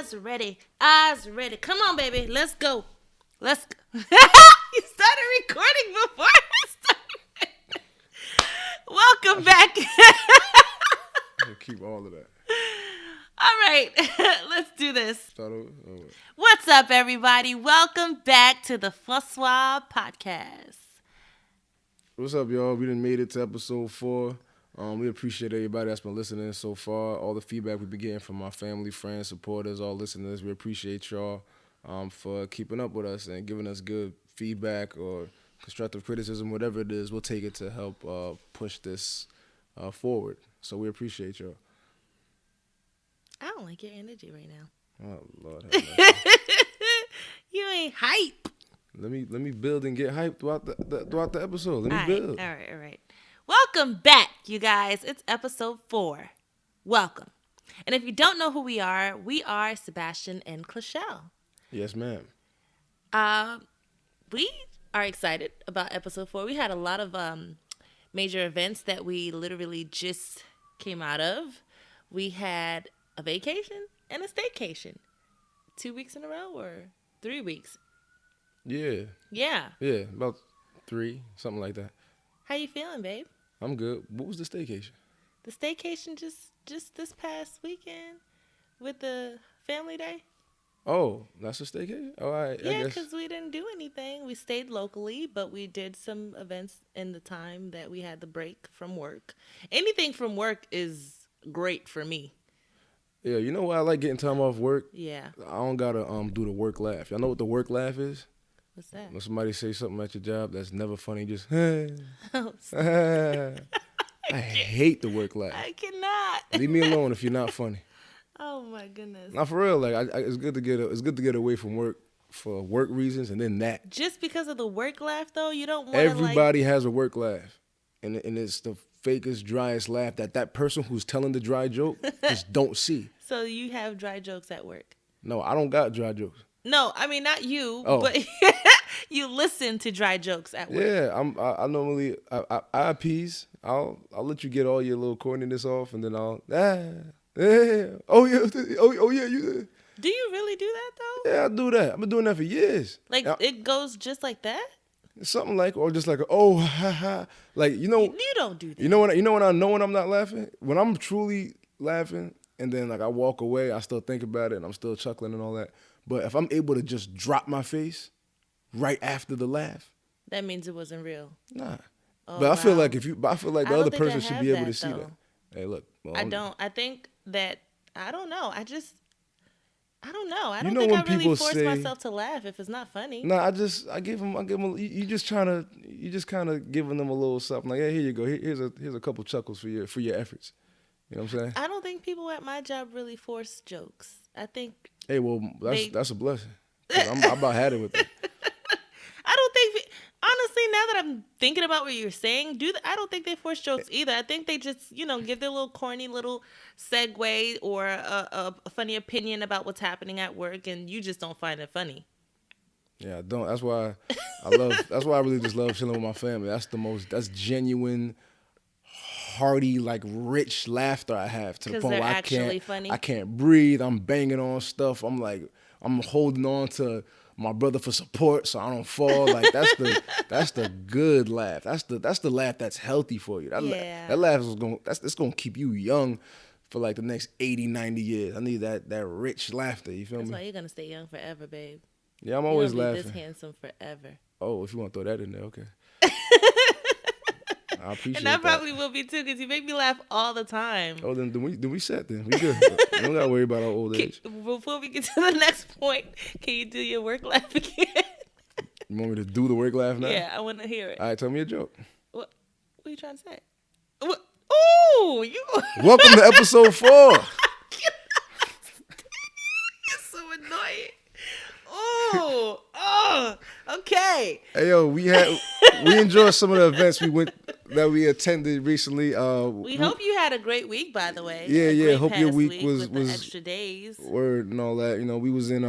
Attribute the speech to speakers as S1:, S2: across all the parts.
S1: Eyes ready. Come on, baby. Let's go. You started recording before I started. Welcome back.
S2: We'll keep all of that.
S1: All right. Let's do this.
S2: Start over? Oh,
S1: What's up, everybody? Welcome back to the Fuswa Podcast.
S2: what's up, y'all? We done made it to episode 4. We appreciate everybody that's been listening so far. All the feedback we've been getting from our family, friends, supporters, all listeners. We appreciate y'all for keeping up with us and giving us good feedback or constructive criticism, whatever it is. We'll take it to help push this forward. So we appreciate y'all.
S1: I don't like your energy right now.
S2: Oh, Lord have mercy.
S1: You ain't hype.
S2: Let me build and get hyped throughout the episode. Let me build.
S1: All right. Welcome back, you guys. It's episode 4. Welcome. And if you don't know who we are Sebastien and Claushelle.
S2: Yes, ma'am.
S1: We are excited about episode 4. We had a lot of major events that we literally just came out of. We had a vacation and a staycation. 2 weeks in a row or 3 weeks?
S2: Yeah.
S1: Yeah.
S2: Yeah, about 3, something like that.
S1: How you feeling, babe?
S2: I'm good. What was the staycation?
S1: The staycation just this past weekend with the family day.
S2: Oh, that's a staycation? Oh, I
S1: Yeah,
S2: guess.
S1: because we didn't do anything. We stayed locally, but we did some events in the time that we had the break from work. Anything from work is great for me.
S2: Yeah, you know why I like getting time off work?
S1: Yeah.
S2: I don't gotta do the work laugh. Y'all know what the work laugh is?
S1: What's that?
S2: When somebody say something at your job that's never funny, just
S1: Oh,
S2: I hate the work laugh.
S1: I cannot.
S2: Leave me alone if you're not funny.
S1: Oh my goodness.
S2: Not for real. Like it's good to get away from work for work reasons, and then that.
S1: Just because of the work laugh, though, you don't want to
S2: Everybody has a work laugh, and it's the fakest, driest laugh that person who's telling the dry joke just don't see.
S1: So you have dry jokes at work?
S2: No, I don't got dry jokes.
S1: No, I mean not you, but you listen to dry jokes at work.
S2: Yeah, I normally I appease. I'll let you get all your little corniness off, and then I'll you.
S1: Do you really do that though?
S2: Yeah, I do that. I've been doing that for years.
S1: Like it goes just like that?
S2: Something like, or just like, oh, ha, ha. Like, you know.
S1: You don't do that.
S2: You know when I know when I'm not laughing? When I'm truly laughing, and then like I walk away, I still think about it, and I'm still chuckling and all that. But if I'm able to just drop my face right after the laugh,
S1: that means it wasn't real.
S2: nah.
S1: Oh,
S2: but I feel
S1: wow.
S2: like the other person should be able to see that. Hey, look. Well,
S1: I don't. I think that I don't know. I don't know. I
S2: You
S1: don't
S2: know
S1: think
S2: when
S1: I really
S2: people
S1: force
S2: say-
S1: myself to laugh if it's not funny.
S2: Nah, I give them. You just kind of giving them a little something like, hey, here you go. Here's a couple chuckles for your efforts. You know what I'm saying?
S1: I don't think people at my job really force jokes. I think.
S2: Hey, well, that's a blessing. 'Cause I'm about had it with it.
S1: I don't think. Honestly, now that I'm thinking about what you're saying, I don't think they force jokes either. I think they just, give their little corny little segue or a funny opinion about what's happening at work, and you just don't find it funny.
S2: Yeah, I don't. That's why I really just love chilling with my family. That's genuine, hearty, like rich laughter I have to the
S1: 'Cause
S2: point
S1: they're
S2: where
S1: actually funny?
S2: I can't breathe. I'm banging on stuff. I'm holding on to my brother for support so I don't fall. Like that's the good laugh. That's the laugh that's healthy for you. That laugh is gonna keep you young for like the next 80, 90 years. I need that rich laughter. You feel me?
S1: That's why you're gonna stay young forever, babe.
S2: Yeah, I'm always
S1: You're gonna
S2: laughing.
S1: be this handsome forever.
S2: Oh, if you want to throw that in there, okay. I appreciate
S1: And I
S2: that.
S1: probably will be too, because you make me laugh all the time.
S2: Oh, then we set then. We good. We don't gotta worry about our old age.
S1: Before we get to the next point, can you do your work laugh again?
S2: You want me to do the work laugh now?
S1: Yeah, I want to hear it.
S2: All right, tell me a joke.
S1: What are you trying to say? What? Ooh, you.
S2: Welcome to episode 4.
S1: You're so annoying. Oh, okay.
S2: Hey yo, we enjoyed some of the events that we attended recently.
S1: We hope you had a great week, by the way.
S2: Yeah. Hope your week was
S1: with the extra days.
S2: Word and all that. You know, we was in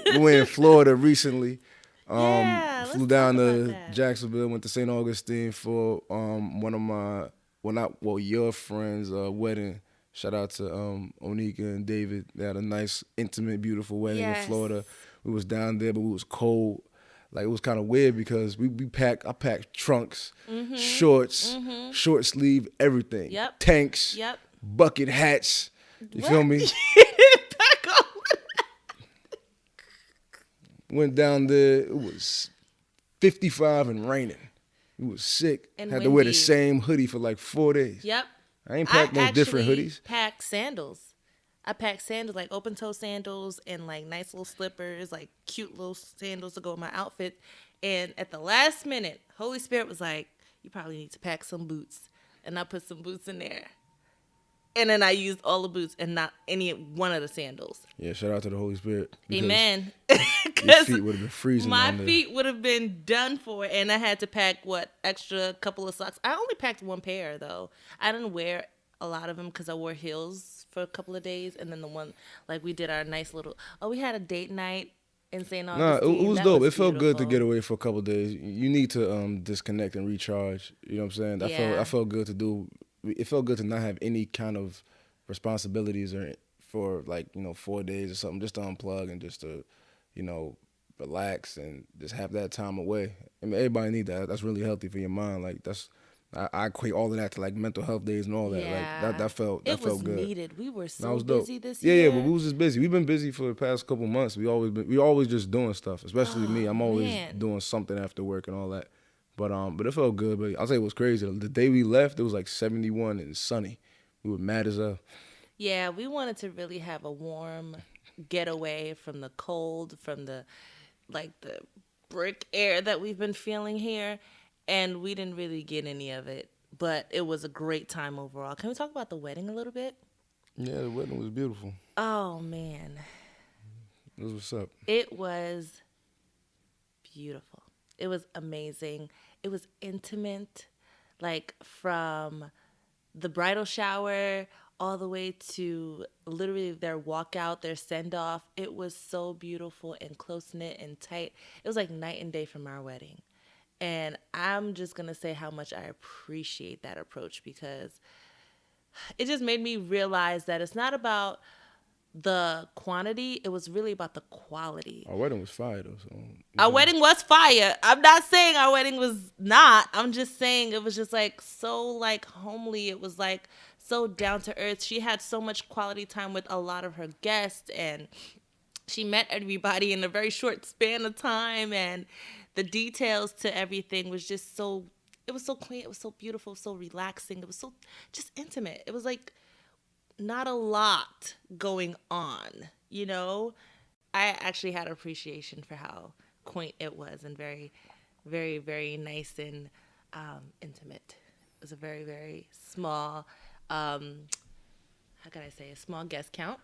S2: we were in Florida recently. Flew down to Jacksonville, went to St. Augustine for your friend's wedding Shout out to Onika and David. They had a nice, intimate, beautiful wedding in
S1: Yes.
S2: Florida. We was down there, but we was cold. Like it was kind of weird because I packed trunks, shorts, short sleeve, everything.
S1: Yep.
S2: Tanks,
S1: Yep.
S2: bucket hats. You
S1: What?
S2: feel me?
S1: Back on.
S2: Went down there. It was 55 and raining. It was sick.
S1: And
S2: Had to wear the
S1: windy.
S2: same hoodie for like 4 days.
S1: Yep.
S2: I ain't packed no different
S1: actually
S2: hoodies.
S1: packed sandals. I packed sandals, like open toe sandals and like nice little slippers, like cute little sandals to go with my outfit. And at the last minute, Holy Spirit was like, you probably need to pack some boots. And I put some boots in there. And then I used all the boots and not any one of the sandals.
S2: Yeah, shout out to the Holy Spirit. because
S1: Amen.
S2: Your
S1: 'Cause
S2: feet would have been freezing
S1: my
S2: down there.
S1: feet would have been done for, and I had to pack extra couple of socks. I only packed one pair though. I didn't wear a lot of them because I wore heels for a couple of days, and then the one like we did our nice little. Oh, we had a date night in St.
S2: Nah,
S1: Augustine.
S2: it was
S1: That
S2: dope. It felt good to
S1: beautiful.
S2: get away for a couple of days. You need to disconnect and recharge. You know what I'm saying?
S1: Yeah.
S2: I felt good to do. It felt good to not have any kind of responsibilities or for like 4 days or something, just to unplug and just to relax and just have that time away. I mean, everybody need that. That's really healthy for your mind. Like I equate all of that to like mental health days and all that.
S1: Yeah.
S2: Like that felt
S1: It was
S2: good.
S1: needed. We were
S2: That
S1: so
S2: was dope.
S1: busy this
S2: Yeah,
S1: year.
S2: but we was just busy. We've been busy for the past couple months. We always just doing stuff. Especially me. I'm always
S1: man.
S2: doing something after work and all that. But it felt good. But I'll tell you what's crazy. The day we left, it was like 71 and sunny. We were mad as hell.
S1: Yeah, we wanted to really have a warm getaway from the cold, from the brick air that we've been feeling here, and we didn't really get any of it. But it was a great time overall. Can we talk about the wedding a little bit?
S2: Yeah, the wedding was beautiful.
S1: Oh man,
S2: That's what's up.
S1: it was beautiful. It was amazing. It was intimate, like from the bridal shower all the way to literally their walkout, their send off. It was so beautiful and close knit and tight. It was like night and day from our wedding. And I'm just going to say how much I appreciate that approach because it just made me realize that it's not about the quantity, it was really about the quality.
S2: Our wedding was fire though. So
S1: Our wedding was fire. I'm not saying our wedding was not. I'm just saying it was just like so like homely. It was like so down to earth. She had so much quality time with a lot of her guests and she met everybody in a very short span of time and the details to everything was just so it was so clean, it was so beautiful, so relaxing. It was so just intimate. It was like not a lot going on, you know? I actually had appreciation for how quaint it was and very, very, very nice and intimate. It was a very, very small, how can I say, a small guest count.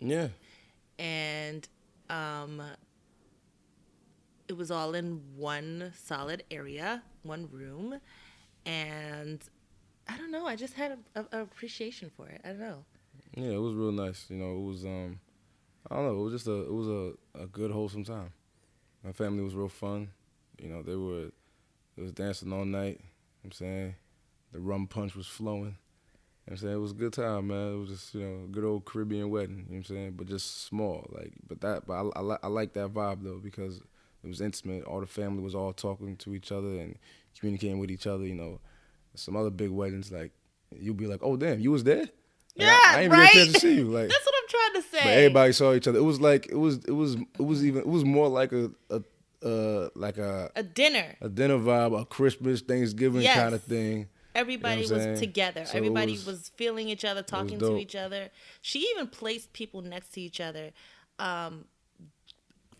S2: yeah.
S1: And it was all in one solid area, one room. And I don't know, I just had a appreciation for it. I don't know.
S2: Yeah, it was real nice. It was I don't know, it was just a good wholesome time. My family was real fun. They was dancing all night. You know what I'm saying? The rum punch was flowing. You know what I'm saying? It was a good time, man. It was just, a good old Caribbean wedding, you know what I'm saying? But just small. But I like that vibe though because it was intimate. All the family was all talking to each other and communicating with each other, Some other big weddings, like, you'll be like, oh, damn, you was there? Like,
S1: Yeah,
S2: I ain't even
S1: right?
S2: get a chance to see you. Like,
S1: That's what I'm trying to say.
S2: but everybody saw each other. It was like, it was more like a
S1: dinner.
S2: dinner vibe, a Christmas, Thanksgiving
S1: Yes.
S2: kind of thing.
S1: Everybody
S2: You know what I'm
S1: was
S2: saying?
S1: together.
S2: So
S1: Everybody was feeling each other, talking to
S2: dope.
S1: each other. She even placed people next to each other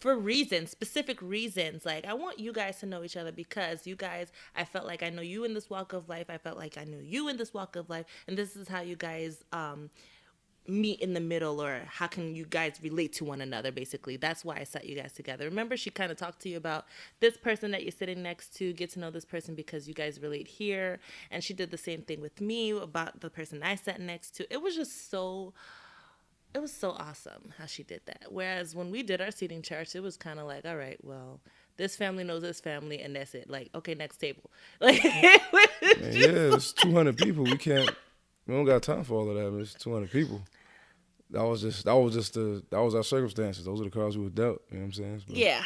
S1: for reasons, specific reasons. Like, I want you guys to know each other because you guys, I felt like I know you in this walk of life. I felt like I knew you in this walk of life. And this is how you guys meet in the middle, or how can you guys relate to one another, basically. That's why I set you guys together. Remember, she kind of talked to you about this person that you're sitting next to, get to know this person because you guys relate here. And she did the same thing with me about the person I sat next to. It was just so awesome how she did that. Whereas when we did our seating charts, it was kind of like, all right, well, this family knows this family and that's it. Like, okay, next table. Like, it was
S2: Man, yeah, it's 200 people. We can't We don't got time for all of that. Man. It's 200 people. That was our circumstances. Those are the cards we were dealt. You know what I'm saying? But,
S1: Yeah.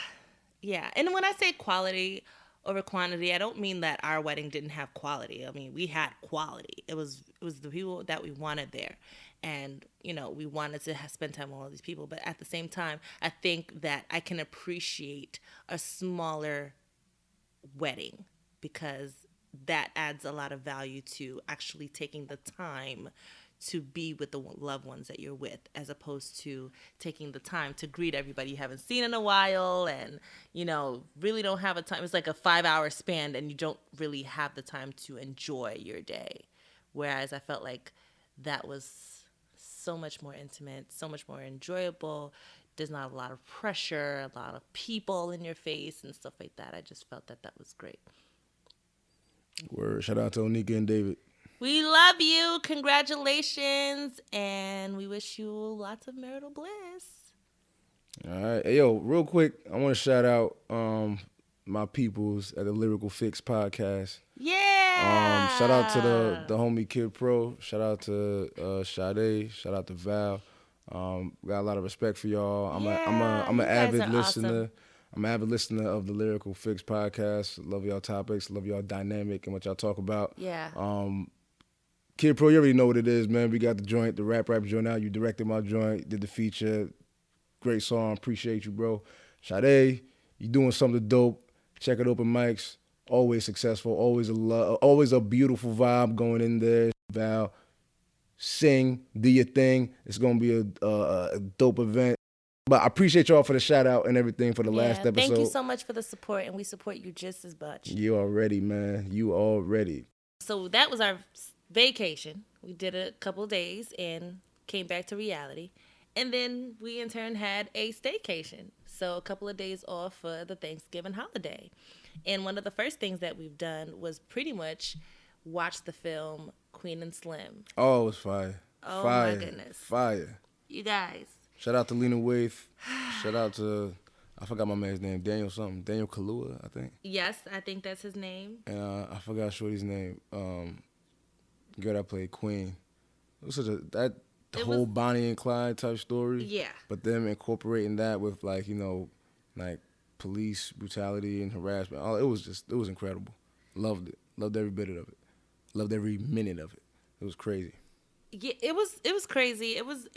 S1: Yeah. And when I say quality over quantity, I don't mean that our wedding didn't have quality. I mean, we had quality. It was the people that we wanted there. And, we wanted to spend time with all these people. But at the same time, I think that I can appreciate a smaller wedding because that adds a lot of value to actually taking the time to be with the loved ones that you're with, as opposed to taking the time to greet everybody you haven't seen in a while and, really don't have a time. It's like a 5-hour span and you don't really have the time to enjoy your day. Whereas I felt like that was so much more intimate, so much more enjoyable. There's not a lot of pressure, a lot of people in your face and stuff like that. I just felt that was great.
S2: word. Shout out to Onika and David.
S1: We love you. Congratulations. And we wish you lots of marital bliss.
S2: All right. Hey, yo, real quick, I want to shout out my peoples at the Lyrical Fix podcast.
S1: Yeah.
S2: Shout out to the homie Kid Pro. Shout out to Sade. Shout out to Val. Got a lot of respect for y'all. I'm an avid listener. Awesome. I'm an avid listener of the Lyrical Fix podcast. Love y'all topics. Love y'all dynamic and what y'all talk about.
S1: Yeah.
S2: Kid Pro, you already know what it is, man. We got the joint, the rap joint out. You directed my joint, did the feature. Great song. Appreciate you, bro. Sade, you doing something dope. Check it, open mics. Always successful. Always a beautiful vibe going in there. Val, sing, do your thing. It's gonna be a dope event. But I appreciate y'all for the shout out and everything for the last episode.
S1: Thank you so much for the support, and we support you just as much.
S2: You already, man. You already.
S1: So that was our vacation. We did a couple of days and came back to reality. And then we in turn had a staycation. So a couple of days off for the Thanksgiving holiday. And one of the first things that we've done was pretty much watch the film Queen and Slim.
S2: Oh, it was fire.
S1: Oh,
S2: fire.
S1: my goodness.
S2: Fire.
S1: You guys.
S2: Shout out to Lena Waithe. Shout out to, I forgot my man's name, Daniel something. Daniel Kaluuya, I think.
S1: Yes, I think that's his name.
S2: And I forgot Shorty's name. Girl that played Queen. It was the whole Bonnie and Clyde type story.
S1: Yeah.
S2: But them incorporating that with like police brutality and harassment. It was incredible. Loved it. Loved every bit of it. Loved every minute of it. It was crazy.
S1: Yeah, it was crazy. It was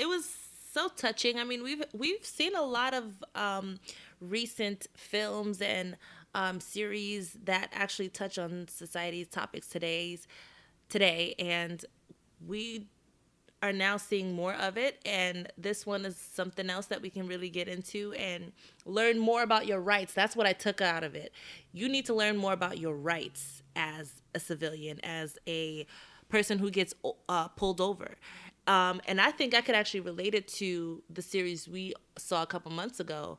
S1: so touching. I mean, we've seen a lot of recent films and series that actually touch on society's topics today, and we are now seeing more of it, and this one is something else that we can really get into and learn more about your rights. That's what I took out of it. You need to learn more about your rights as a civilian, as a person who gets pulled over. And I think I could actually relate it to the series we saw a couple months ago,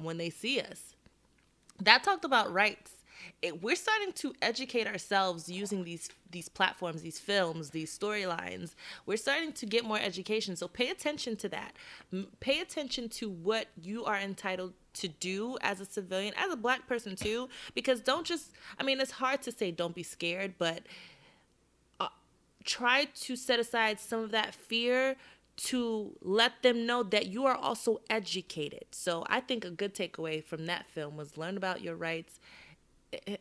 S1: When They See Us. That talked about rights. We're starting to educate ourselves using these platforms, these films, these storylines. We're starting to get more education. So pay attention to that. Pay attention to what you are entitled to do as a civilian, as a Black person too. Because it's hard to say don't be scared, but try to set aside some of that fear to let them know that you are also educated. So I think a good takeaway from that film was learn about your rights.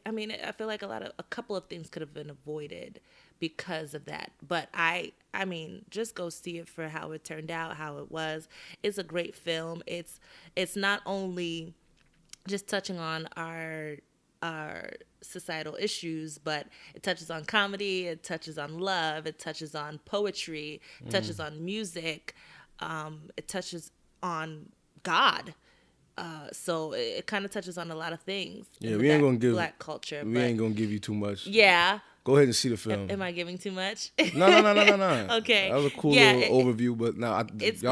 S1: I feel like a couple of things could have been avoided because of that. But I just go see it for how it turned out, how it was. It's a great film. It's not only just touching on our societal issues, but it touches on comedy, it touches on love, it touches on poetry, it touches on music, it touches on God. So it kind of touches on a lot of things.
S2: Yeah, we ain't gonna give
S1: Black culture.
S2: We ain't gonna give you too much.
S1: Yeah.
S2: Go ahead and see the film.
S1: Am I giving too much?
S2: No.
S1: Okay.
S2: That was a cool little overview, but y'all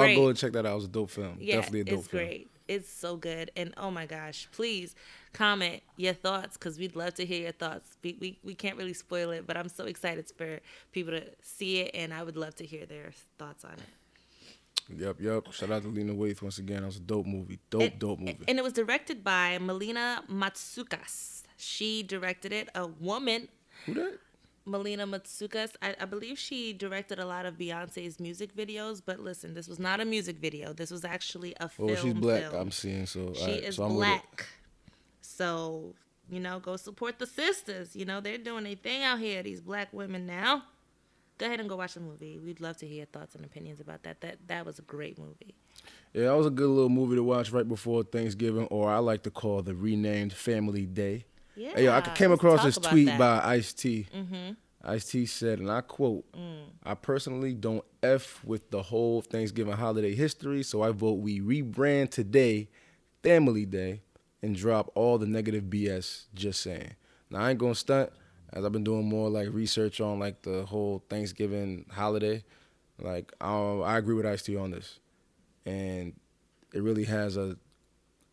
S1: great.
S2: go and check that out. It was a dope film.
S1: Yeah,
S2: Definitely a dope
S1: it's
S2: film.
S1: great. It's so good. And oh my gosh, please comment your thoughts because we'd love to hear your thoughts. We can't really spoil it, but I'm so excited for people to see it, and I would love to hear their thoughts on it.
S2: Yep. Shout out to Lena Waithe once again. That was a dope movie. Dope movie.
S1: And it was directed by Melina Matsoukas. She directed it. A woman.
S2: Who that?
S1: Melina Matsoukas. I believe she directed a lot of Beyonce's music videos, but listen, this was not a music video. This was actually a
S2: Oh, she's
S1: film.
S2: black. I'm seeing. So, all
S1: She
S2: right.
S1: is
S2: So I'm with it.
S1: black. So, go support the sisters. They're doing their thing out here, these black women now. Go ahead and go watch the movie. We'd love to hear thoughts and opinions about that. That was a great movie.
S2: Yeah, that was a good little movie to watch right before Thanksgiving, or I like to call the renamed Family Day.
S1: Yeah.
S2: Hey, yo, I came
S1: let's
S2: across
S1: talk
S2: this
S1: about
S2: tweet
S1: that.
S2: by Ice-T.
S1: Mm-hmm.
S2: Ice-T said, and I quote, I personally don't F with the whole Thanksgiving holiday history, so I vote we rebrand today Family Day and drop all the negative BS, just saying. Now, I ain't gonna stunt, as I've been doing more like research on like the whole Thanksgiving holiday. Like, I agree with Ice-T on this. And it really has a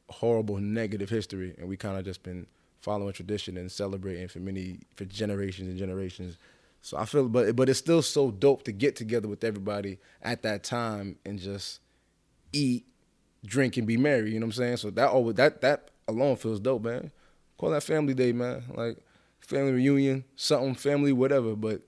S2: horrible negative history, and we kind of just been following tradition and celebrating for generations and generations. So I feel, but it's still so dope to get together with everybody at that time and just eat, drink, and be merry. You know what I'm saying? So that alone feels dope, man. Call that Family Day, man. Like family reunion, something, family, whatever. But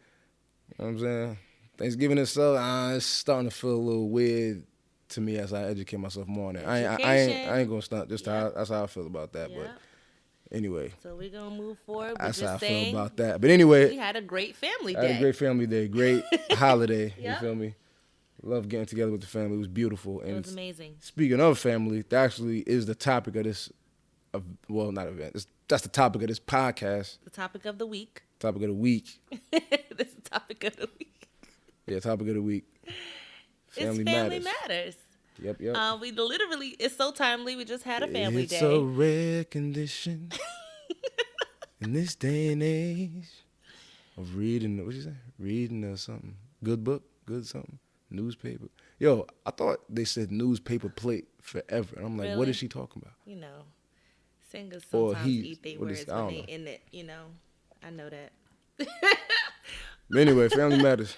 S2: you know what I'm saying? Thanksgiving itself, it's starting to feel a little weird to me as I educate myself more on it. I ain't gonna stunt. That's how I feel about that.
S1: Yep.
S2: But anyway,
S1: So we're gonna move forward.
S2: that's how I feel
S1: saying
S2: about that. But anyway,
S1: we had a great family
S2: I had
S1: day.
S2: a great family day, great holiday.
S1: Yep.
S2: You feel me? Love getting together with the family. It was beautiful.
S1: It
S2: And
S1: was amazing.
S2: speaking of family, that actually is the topic of this. Well, not event. That's the topic of this podcast.
S1: The topic of the week.
S2: Topic of the week.
S1: This is the topic of the week.
S2: Yeah, topic of the week.
S1: Family matters.
S2: Yep.
S1: We literally, it's so timely. We just had a family
S2: It's
S1: day.
S2: a rare condition in this day and age of reading. What you say? Reading something. Good book. Good something. Newspaper. Yo, I thought they said newspaper plate forever. And I'm like, what
S1: Really?
S2: is she talking about?
S1: Singers
S2: Or
S1: sometimes
S2: he-
S1: eat their
S2: what
S1: words
S2: is- I
S1: when
S2: don't
S1: they
S2: know.
S1: in it. I know that.
S2: But anyway, family matters.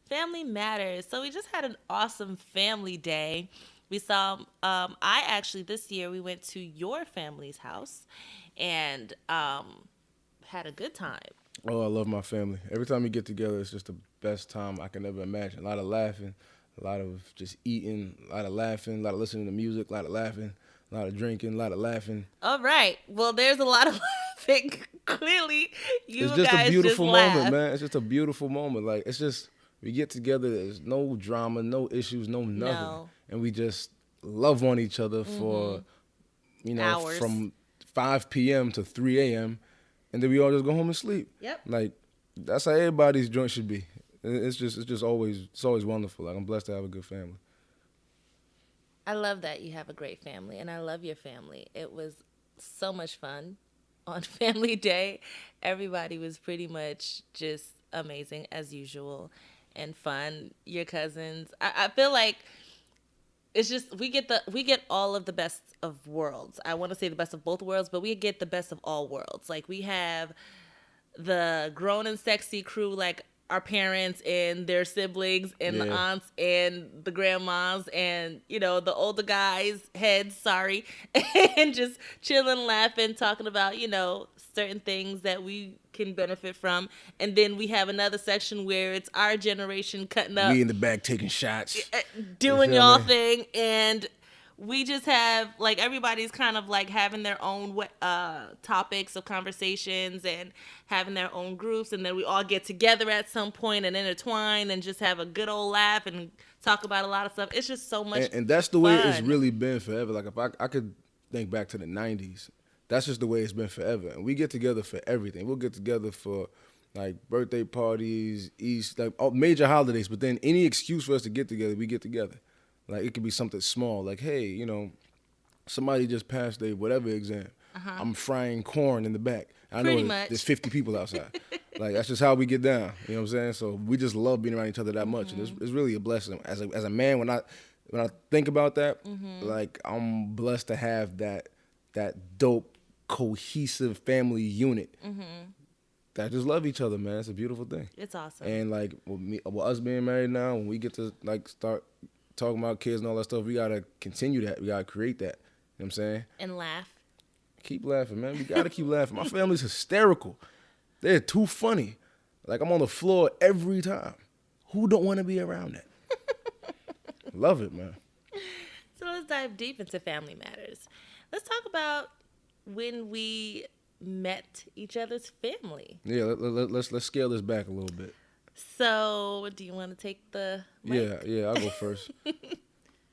S1: Family matters. So we just had an awesome family day. We saw, I actually, this year, we went to your family's house and had a good time.
S2: Oh, I love my family. Every time we get together, it's just the best time I can ever imagine. A lot of laughing, a lot of just eating, a lot of laughing, a lot of listening to music, a lot of laughing, a lot of drinking, a lot of laughing.
S1: All right. Well, there's a lot of laughing. Clearly, you
S2: It's just
S1: guys
S2: a beautiful
S1: just
S2: moment,
S1: laugh.
S2: man. It's just a beautiful moment. Like, it's just, we get together, there's no drama, no issues, no nothing.
S1: No.
S2: And we just love on each other for,
S1: Hours.
S2: from 5 p.m. to 3 a.m. And then we all just go home and sleep.
S1: Yep.
S2: Like, that's how everybody's joint should be. It's always wonderful. Like, I'm blessed to have a good family.
S1: I love that you have a great family, and I love your family. It was so much fun on Family Day. Everybody was pretty much just amazing as usual and fun. Your cousins. I feel like it's just we get all of the best of worlds. I want to say the best of both worlds, but we get the best of all worlds. Like we have the grown and sexy crew, like our parents and their siblings and the
S2: Yeah.
S1: aunts and the grandmas and the older guys' heads, sorry, and just chilling, laughing, talking about certain things that we can benefit from. And then we have another section where it's our generation cutting up,
S2: We in the back taking shots.
S1: doing
S2: You feel
S1: y'all
S2: me?
S1: thing, and we just have like everybody's kind of like having their own topics of conversations and having their own groups, and then we all get together at some point and intertwine and just have a good old laugh and talk about a lot of stuff. It's just so much
S2: And that's the way it's
S1: fun.
S2: really been forever. Like, if I could think back to the 90s, that's just the way it's been forever. And we get together for everything. We'll get together for, like, birthday parties, like, all major holidays. But then any excuse for us to get together, we get together. Like, it could be something small. Like, hey, somebody just passed their whatever exam. I'm frying corn in the back. I
S1: Pretty
S2: know
S1: much.
S2: there's 50 people outside. Like, that's just how we get down. You know what I'm saying? So we just love being around each other that much. And it's really a blessing. As a man, when I think about that, like, I'm blessed to have that dope, cohesive family unit that just love each other, man. It's a beautiful thing.
S1: It's awesome.
S2: And like with us being married now, when we get to like start talking about kids and all that stuff, we gotta continue that. We gotta create that. You know what I'm saying?
S1: And laugh.
S2: Keep laughing, man. We gotta keep laughing. My family's hysterical. They're too funny. Like, I'm on the floor every time. Who don't want to be around that? Love it, man.
S1: So let's dive deep into family matters. Let's talk about when we met each other's family.
S2: Yeah, let's scale this back a little bit.
S1: So, do you want to take the mic?
S2: Yeah, I'll go first.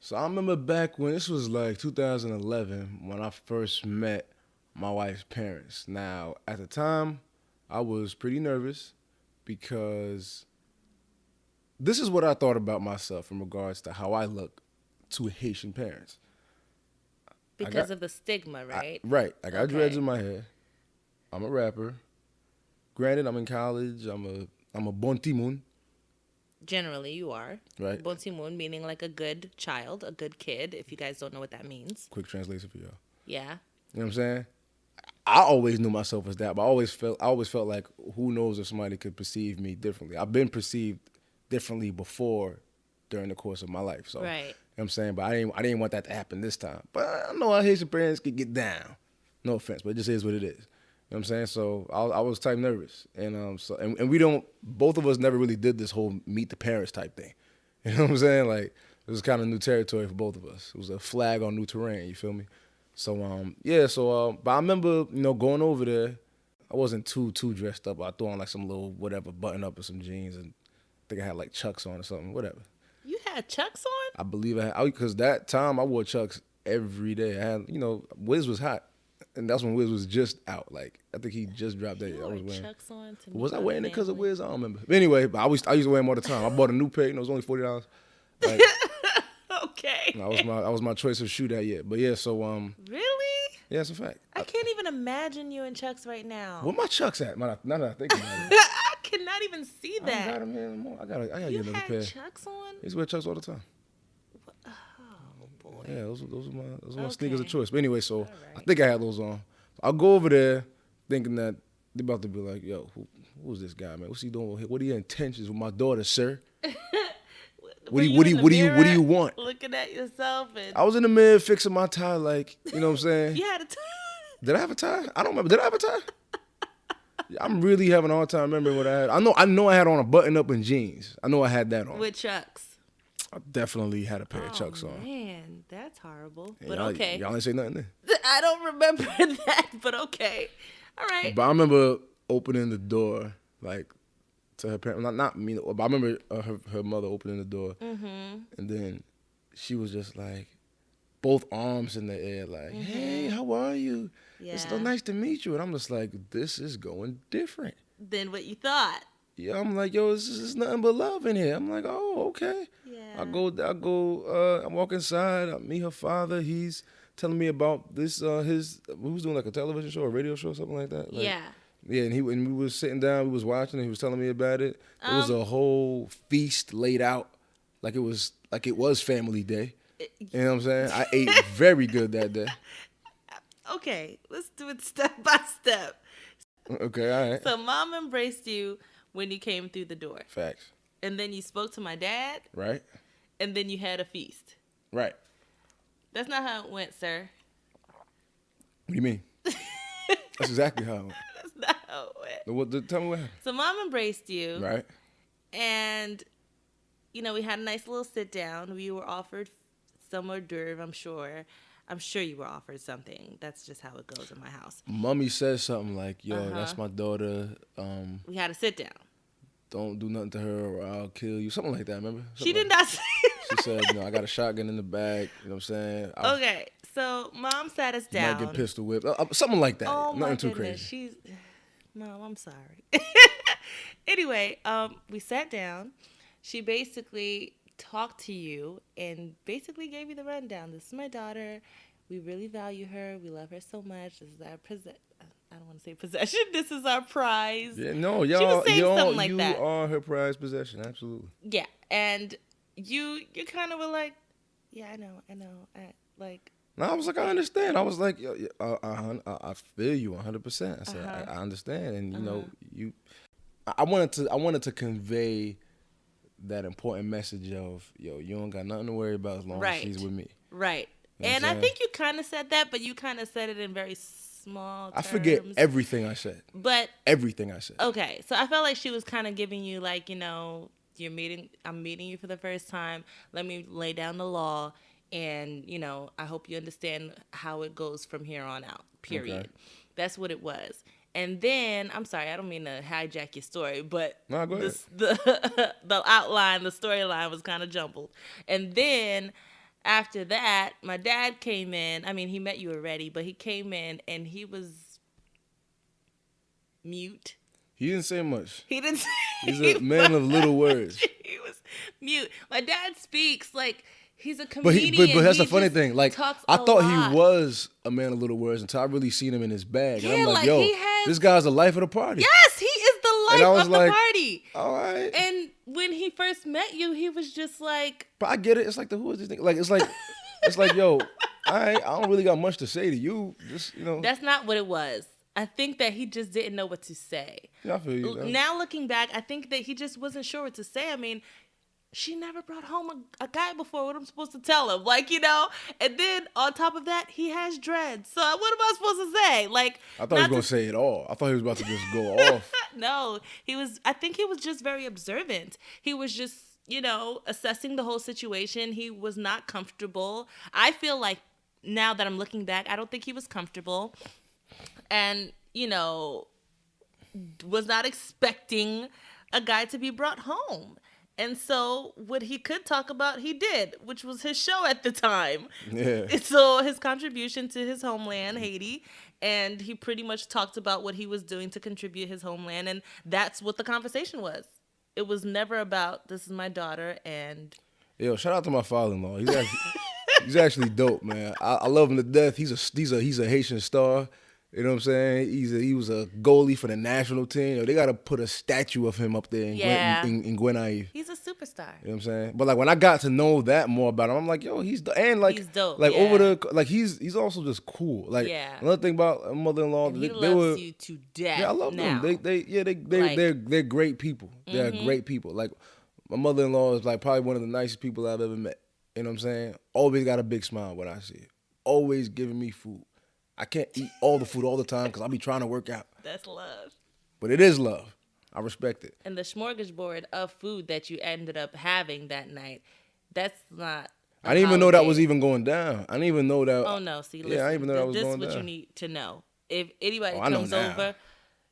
S2: So I remember back when this was like 2011 when I first met my wife's parents. Now, at the time, I was pretty nervous because this is what I thought about myself in regards to how I look to Haitian parents.
S1: Because of the stigma, right?
S2: Right. I got dreads in my hair. I'm a rapper. Granted, I'm in college. I'm a bon timoun.
S1: Generally, you are.
S2: Right.
S1: Bon Timoun, meaning like a good child, a good kid, if you guys don't know what that means.
S2: Quick translation for y'all.
S1: Yeah.
S2: You know what I'm saying? I always knew myself as that, but I always felt like, who knows if somebody could perceive me differently. I've been perceived differently before during the course of my life. So,
S1: right.
S2: You know what I'm saying? But I didn't want that to happen this time. But I know how Haitian parents could get down. No offense, but it just is what it is. You know what I'm saying? So I was type nervous. And we don't, both of us never really did this whole meet the parents type thing. You know what I'm saying? Like, it was kind of new territory for both of us. It was a flag on new terrain, you feel me? So, but I remember, going over there, I wasn't too dressed up. I threw on like some little whatever button up and some jeans, and I think I had like Chucks on or something, whatever.
S1: You had Chucks on?
S2: I believe I had, because that time I wore Chucks every day. I had, Wiz was hot. And that's when Wiz was just out. Like, I think he just dropped that.
S1: You
S2: I was wearing
S1: Chucks on to
S2: was I wearing it because of Wiz? I don't remember. But anyway, but I used to wear them all the time. I bought a new pair. It was only $40. Like,
S1: okay.
S2: That was my choice of shoe that year. But yeah, so
S1: Really?
S2: yeah, it's a fact.
S1: I can't even imagine you in Chucks right now.
S2: Where my Chucks at? Now that I think about it.
S1: I cannot even see
S2: I
S1: that.
S2: don't got them here anymore. I gotta
S1: You
S2: get another
S1: had
S2: pair.
S1: Chucks on?
S2: I used to wear Chucks all the time.
S1: Oh boy.
S2: Yeah, those were my sneakers of
S1: Okay.
S2: choice. But anyway, so
S1: All
S2: I
S1: right.
S2: think I had those on. I'll go over there thinking that they're about to be like, yo, who's this guy, man? What's he doing? What are your intentions with my daughter, sir? What do you want?
S1: Looking at yourself and
S2: I was in the mirror fixing my tie, like, you know what I'm saying?
S1: you had a
S2: Did I have a tie? I don't remember. Did I have a tie? I'm really having a hard time remembering what I had. I know I had on a button up and jeans. I know I had that on.
S1: with Chucks.
S2: I definitely had a pair of Chucks on.
S1: Man, that's horrible.
S2: And
S1: But
S2: y'all,
S1: okay.
S2: Y'all ain't say nothing there.
S1: I don't remember that, but okay. All right.
S2: But I remember opening the door, like, to her parents. Not me, but I remember her mother opening the door.
S1: Mm-hmm.
S2: And then she was just like, both arms in the air, like, hey, how are you?
S1: Yeah.
S2: It's so nice to meet you. And I'm just like, this is going different.
S1: Than what you thought.
S2: Yeah, I'm like, yo, this is nothing but love in here. I'm like, oh, okay.
S1: Yeah.
S2: I walk inside, I meet her father. He's telling me about this, we was doing like a television show, a radio show, something like that. Like,
S1: Yeah.
S2: Yeah, and we was sitting down, we was watching, and he was telling me about it. It was a whole feast laid out, like it was Family Day. You know what I'm saying? I ate very good that day.
S1: Okay, let's do it step by step.
S2: Okay, all right.
S1: So mom embraced you when you came through the door.
S2: Facts.
S1: And then you spoke to my dad.
S2: Right?
S1: And then you had a feast.
S2: Right.
S1: That's not how it went, sir.
S2: What do you mean? That's exactly how it went.
S1: That's not how it went.
S2: Tell me what happened.
S1: So mom embraced you.
S2: Right.
S1: And, we had a nice little sit down. We were offered some hors d'oeuvre, I'm sure. I'm sure you were offered something. That's just how it goes in my house.
S2: Mommy said something like, yo, that's my daughter.
S1: We had a sit down.
S2: Don't do nothing to her or I'll kill you. Something like that, remember?
S1: She did not say
S2: She said, I got a shotgun in the bag. You know what I'm saying?
S1: Okay, so mom sat us down.
S2: Might get pistol whipped. Something like that.
S1: Oh,
S2: Nothing
S1: my
S2: too
S1: goodness.
S2: crazy.
S1: Mom, I'm sorry. Anyway, we sat down. She basically talked to you and basically gave you the rundown. This is my daughter. We really value her. We love her so much. This is our I don't want to say possession. This is our prize.
S2: Yeah, no,
S1: She was saying something like
S2: you
S1: that.
S2: are her prized possession. Absolutely.
S1: Yeah, and you kind of were like, yeah, I know.
S2: No, I was like, I understand. I was like, I feel you 100%. I said, I understand, and I wanted to convey that important message of, you don't got nothing to worry about as long as she's with me.
S1: Right.
S2: You know what
S1: And
S2: I'm
S1: I
S2: saying?
S1: think you kind of said that, but you kind of said it in very small
S2: I
S1: terms.
S2: forget everything I said.
S1: But
S2: Everything I said.
S1: okay, so I felt like she was kind of giving you like, I'm meeting you for the first time. Let me lay down the law, and I hope you understand how it goes from here on out. Period.
S2: Okay.
S1: That's what it was. And then, I'm sorry, I don't mean to hijack your story, but
S2: No, go ahead.
S1: the outline, the storyline was kind of jumbled. And then after that, my dad came in. I mean, he met you already, but he came in and he was mute.
S2: He didn't say much.
S1: He didn't say
S2: He's a man of little words.
S1: He was mute. My dad speaks like he's a
S2: But
S1: comedian.
S2: that's the funny thing. Like, I thought
S1: he
S2: he was a man of little words until I really seen him in his bag. And
S1: Yeah,
S2: I'm like,
S1: like,
S2: yo,
S1: he has-
S2: this guy's the life of the party.
S1: Yes, he is the
S2: And I
S1: life
S2: was
S1: of the
S2: like,
S1: party.
S2: All right.
S1: And when he first met you, he was just like,
S2: But I get it. It's like who is this thing? Like, it's like, yo, all right, I don't really got much to say to you. Just,
S1: That's not what it was. I think that he just didn't know what to say.
S2: Yeah, I feel you.
S1: Now looking back, I think that he just wasn't sure what to say. I mean, she never brought home a guy before. What am I supposed to tell him? Like, And then on top of that, he has dreads. So what am I supposed to say? Like,
S2: I thought he was going to say it all. I thought he was about to just go off.
S1: No, I think he was just very observant. He was just, assessing the whole situation. He was not comfortable. I feel like now that I'm looking back, I don't think he was comfortable. And, was not expecting a guy to be brought home. And so what he could talk about, he did, which was his show at the time.
S2: Yeah.
S1: So his contribution to his homeland, Haiti, and he pretty much talked about what he was doing to contribute his homeland, and that's what the conversation was. It was never about, this is my daughter, and...
S2: Yo, shout out to my father-in-law. He's actually dope, man. I love him to death. He's a Haitian star. You know what I'm saying? He was a goalie for the national team. They got to put a statue of him up there in Gwinnett.
S1: He's a superstar.
S2: You know what I'm saying? But like when I got to know that more about him, I'm like, yo, he's dope. Like he's also just cool. Like another thing about a mother-in-law,
S1: and he loves you to death.
S2: Yeah, I love
S1: now.
S2: them. They're great people. They're great people. Like my mother-in-law is like probably one of the nicest people I've ever met. You know what I'm saying? Always got a big smile when I see it. Always giving me food. I can't eat all the food all the time because I'll be trying to work out.
S1: That's love.
S2: But it is love. I respect it.
S1: And the smorgasbord of food that you ended up having that night, that's not...
S2: I didn't even know that was even going down. I didn't even know that.
S1: Oh, no. See, listen.
S2: Yeah, I didn't even know that was going down.
S1: This is what you need to know. If anybody comes over,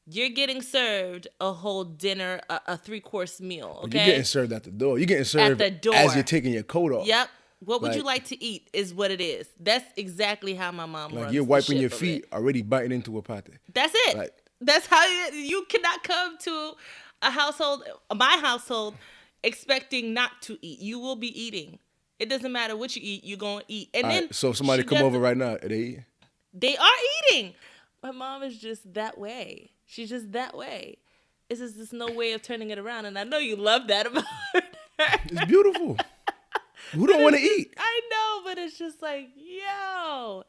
S1: you're getting served a whole dinner, a 3-course meal, okay?
S2: You're getting served at the door. You're getting served
S1: at the door
S2: as you're taking your coat off.
S1: Yep. What would you like to eat is what it is. That's exactly how my mom runs.
S2: Like you're wiping your feet, already biting into a pate.
S1: That's it. That's how you cannot come to my household, expecting not to eat. You will be eating. It doesn't matter what you eat, you're going to eat. And then
S2: right, so if somebody come over right now, are they eating?
S1: They are eating. My mom is just that way. She's just that way. There's no way of turning it around. And I know you love that about her.
S2: It's beautiful. Who don't want to eat?
S1: I know, but it's just like, yo.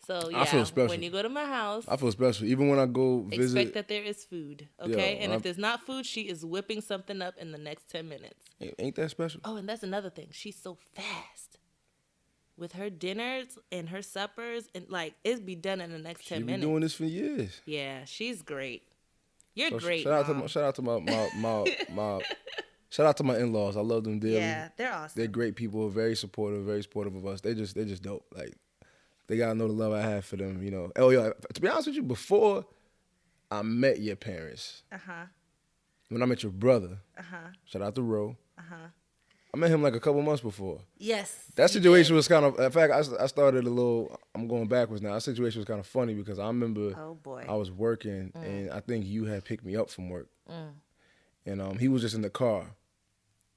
S1: So, yeah,
S2: I feel special.
S1: When you go to my house,
S2: I feel special. Even when I go visit.
S1: Expect that there is food, okay? And if there's not food, she is whipping something up in the next 10 minutes.
S2: Ain't that special?
S1: Oh, and that's another thing. She's so fast. With her dinners and her suppers, and like, it's be done in the next 10 minutes.
S2: She's been doing this for years.
S1: Yeah, she's great. You're
S2: so
S1: great,
S2: shout out to my shout out to my in-laws. I love them dearly.
S1: Yeah, they're awesome.
S2: They're great people, very supportive of us. They just dope. Like they gotta know the love I have for them, Oh yeah, to be honest with you, before I met your parents, when I met your brother, shout out to Ro, I met him like a couple months before.
S1: Yes.
S2: That situation was kind of, in fact, I started a little, I'm going backwards now. That situation was kind of funny because I remember I was working and I think you had picked me up from work. And he was just in the car.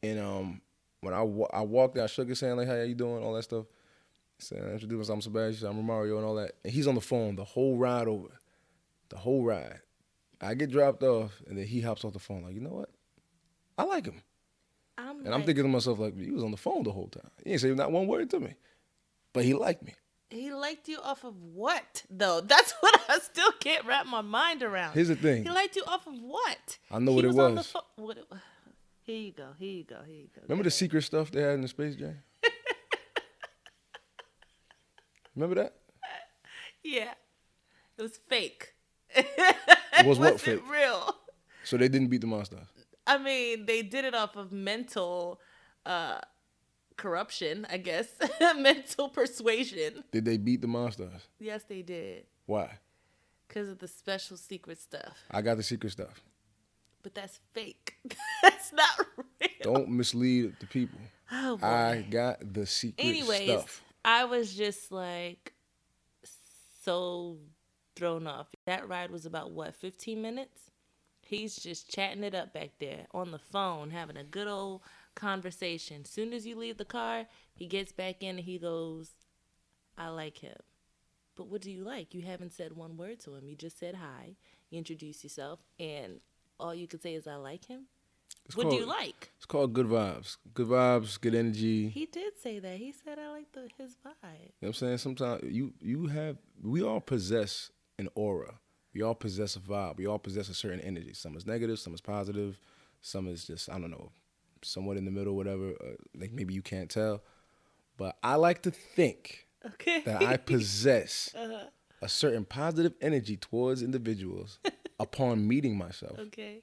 S2: And when I walked out, I shook his hand like, hey, how you doing, all that stuff. I said, introduce myself, I'm Sebastien, I'm Romario and all that. And he's on the phone the whole ride over. The whole ride. I get dropped off and then he hops off the phone like, you know what? I like him. I'm thinking to myself, like, he was on the phone the whole time. He ain't say not one word to me. But he liked me.
S1: He liked you off of what, though? That's what I still can't wrap my mind around.
S2: Here's the thing.
S1: He liked you off of what?
S2: I know what it was.
S1: On the Here you go.
S2: Remember the secret stuff they had in the Space Jam? Remember that?
S1: Yeah. It was fake.
S2: It was what
S1: wasn't
S2: fake?
S1: real.
S2: So they didn't beat the monsters.
S1: I mean, they did it off of mental corruption, I guess. Mental persuasion.
S2: Did they beat the monsters?
S1: Yes, they did.
S2: Why?
S1: Because of the special secret stuff.
S2: I got the secret stuff.
S1: But that's fake. That's not real.
S2: Don't mislead the people.
S1: Oh, boy.
S2: I got the secret stuff.
S1: I was just like so thrown off. That ride was about what, 15 minutes? He's just chatting it up back there on the phone, having a good old conversation. Soon as you leave the car, he gets back in and he goes, I like him. But what do you like? You haven't said one word to him. You just said hi. You introduced yourself, and all you could say is, I like him. What do you like?
S2: It's called good vibes. Good vibes, good energy.
S1: He did say that. He said, I like his vibe.
S2: You know what I'm saying? Sometimes we all possess an aura. We all possess a vibe. We all possess a certain energy. Some is negative, some is positive, some is just, I don't know, somewhat in the middle, whatever. Like maybe you can't tell. But I like to think that I possess a certain positive energy towards individuals upon meeting myself.
S1: Okay.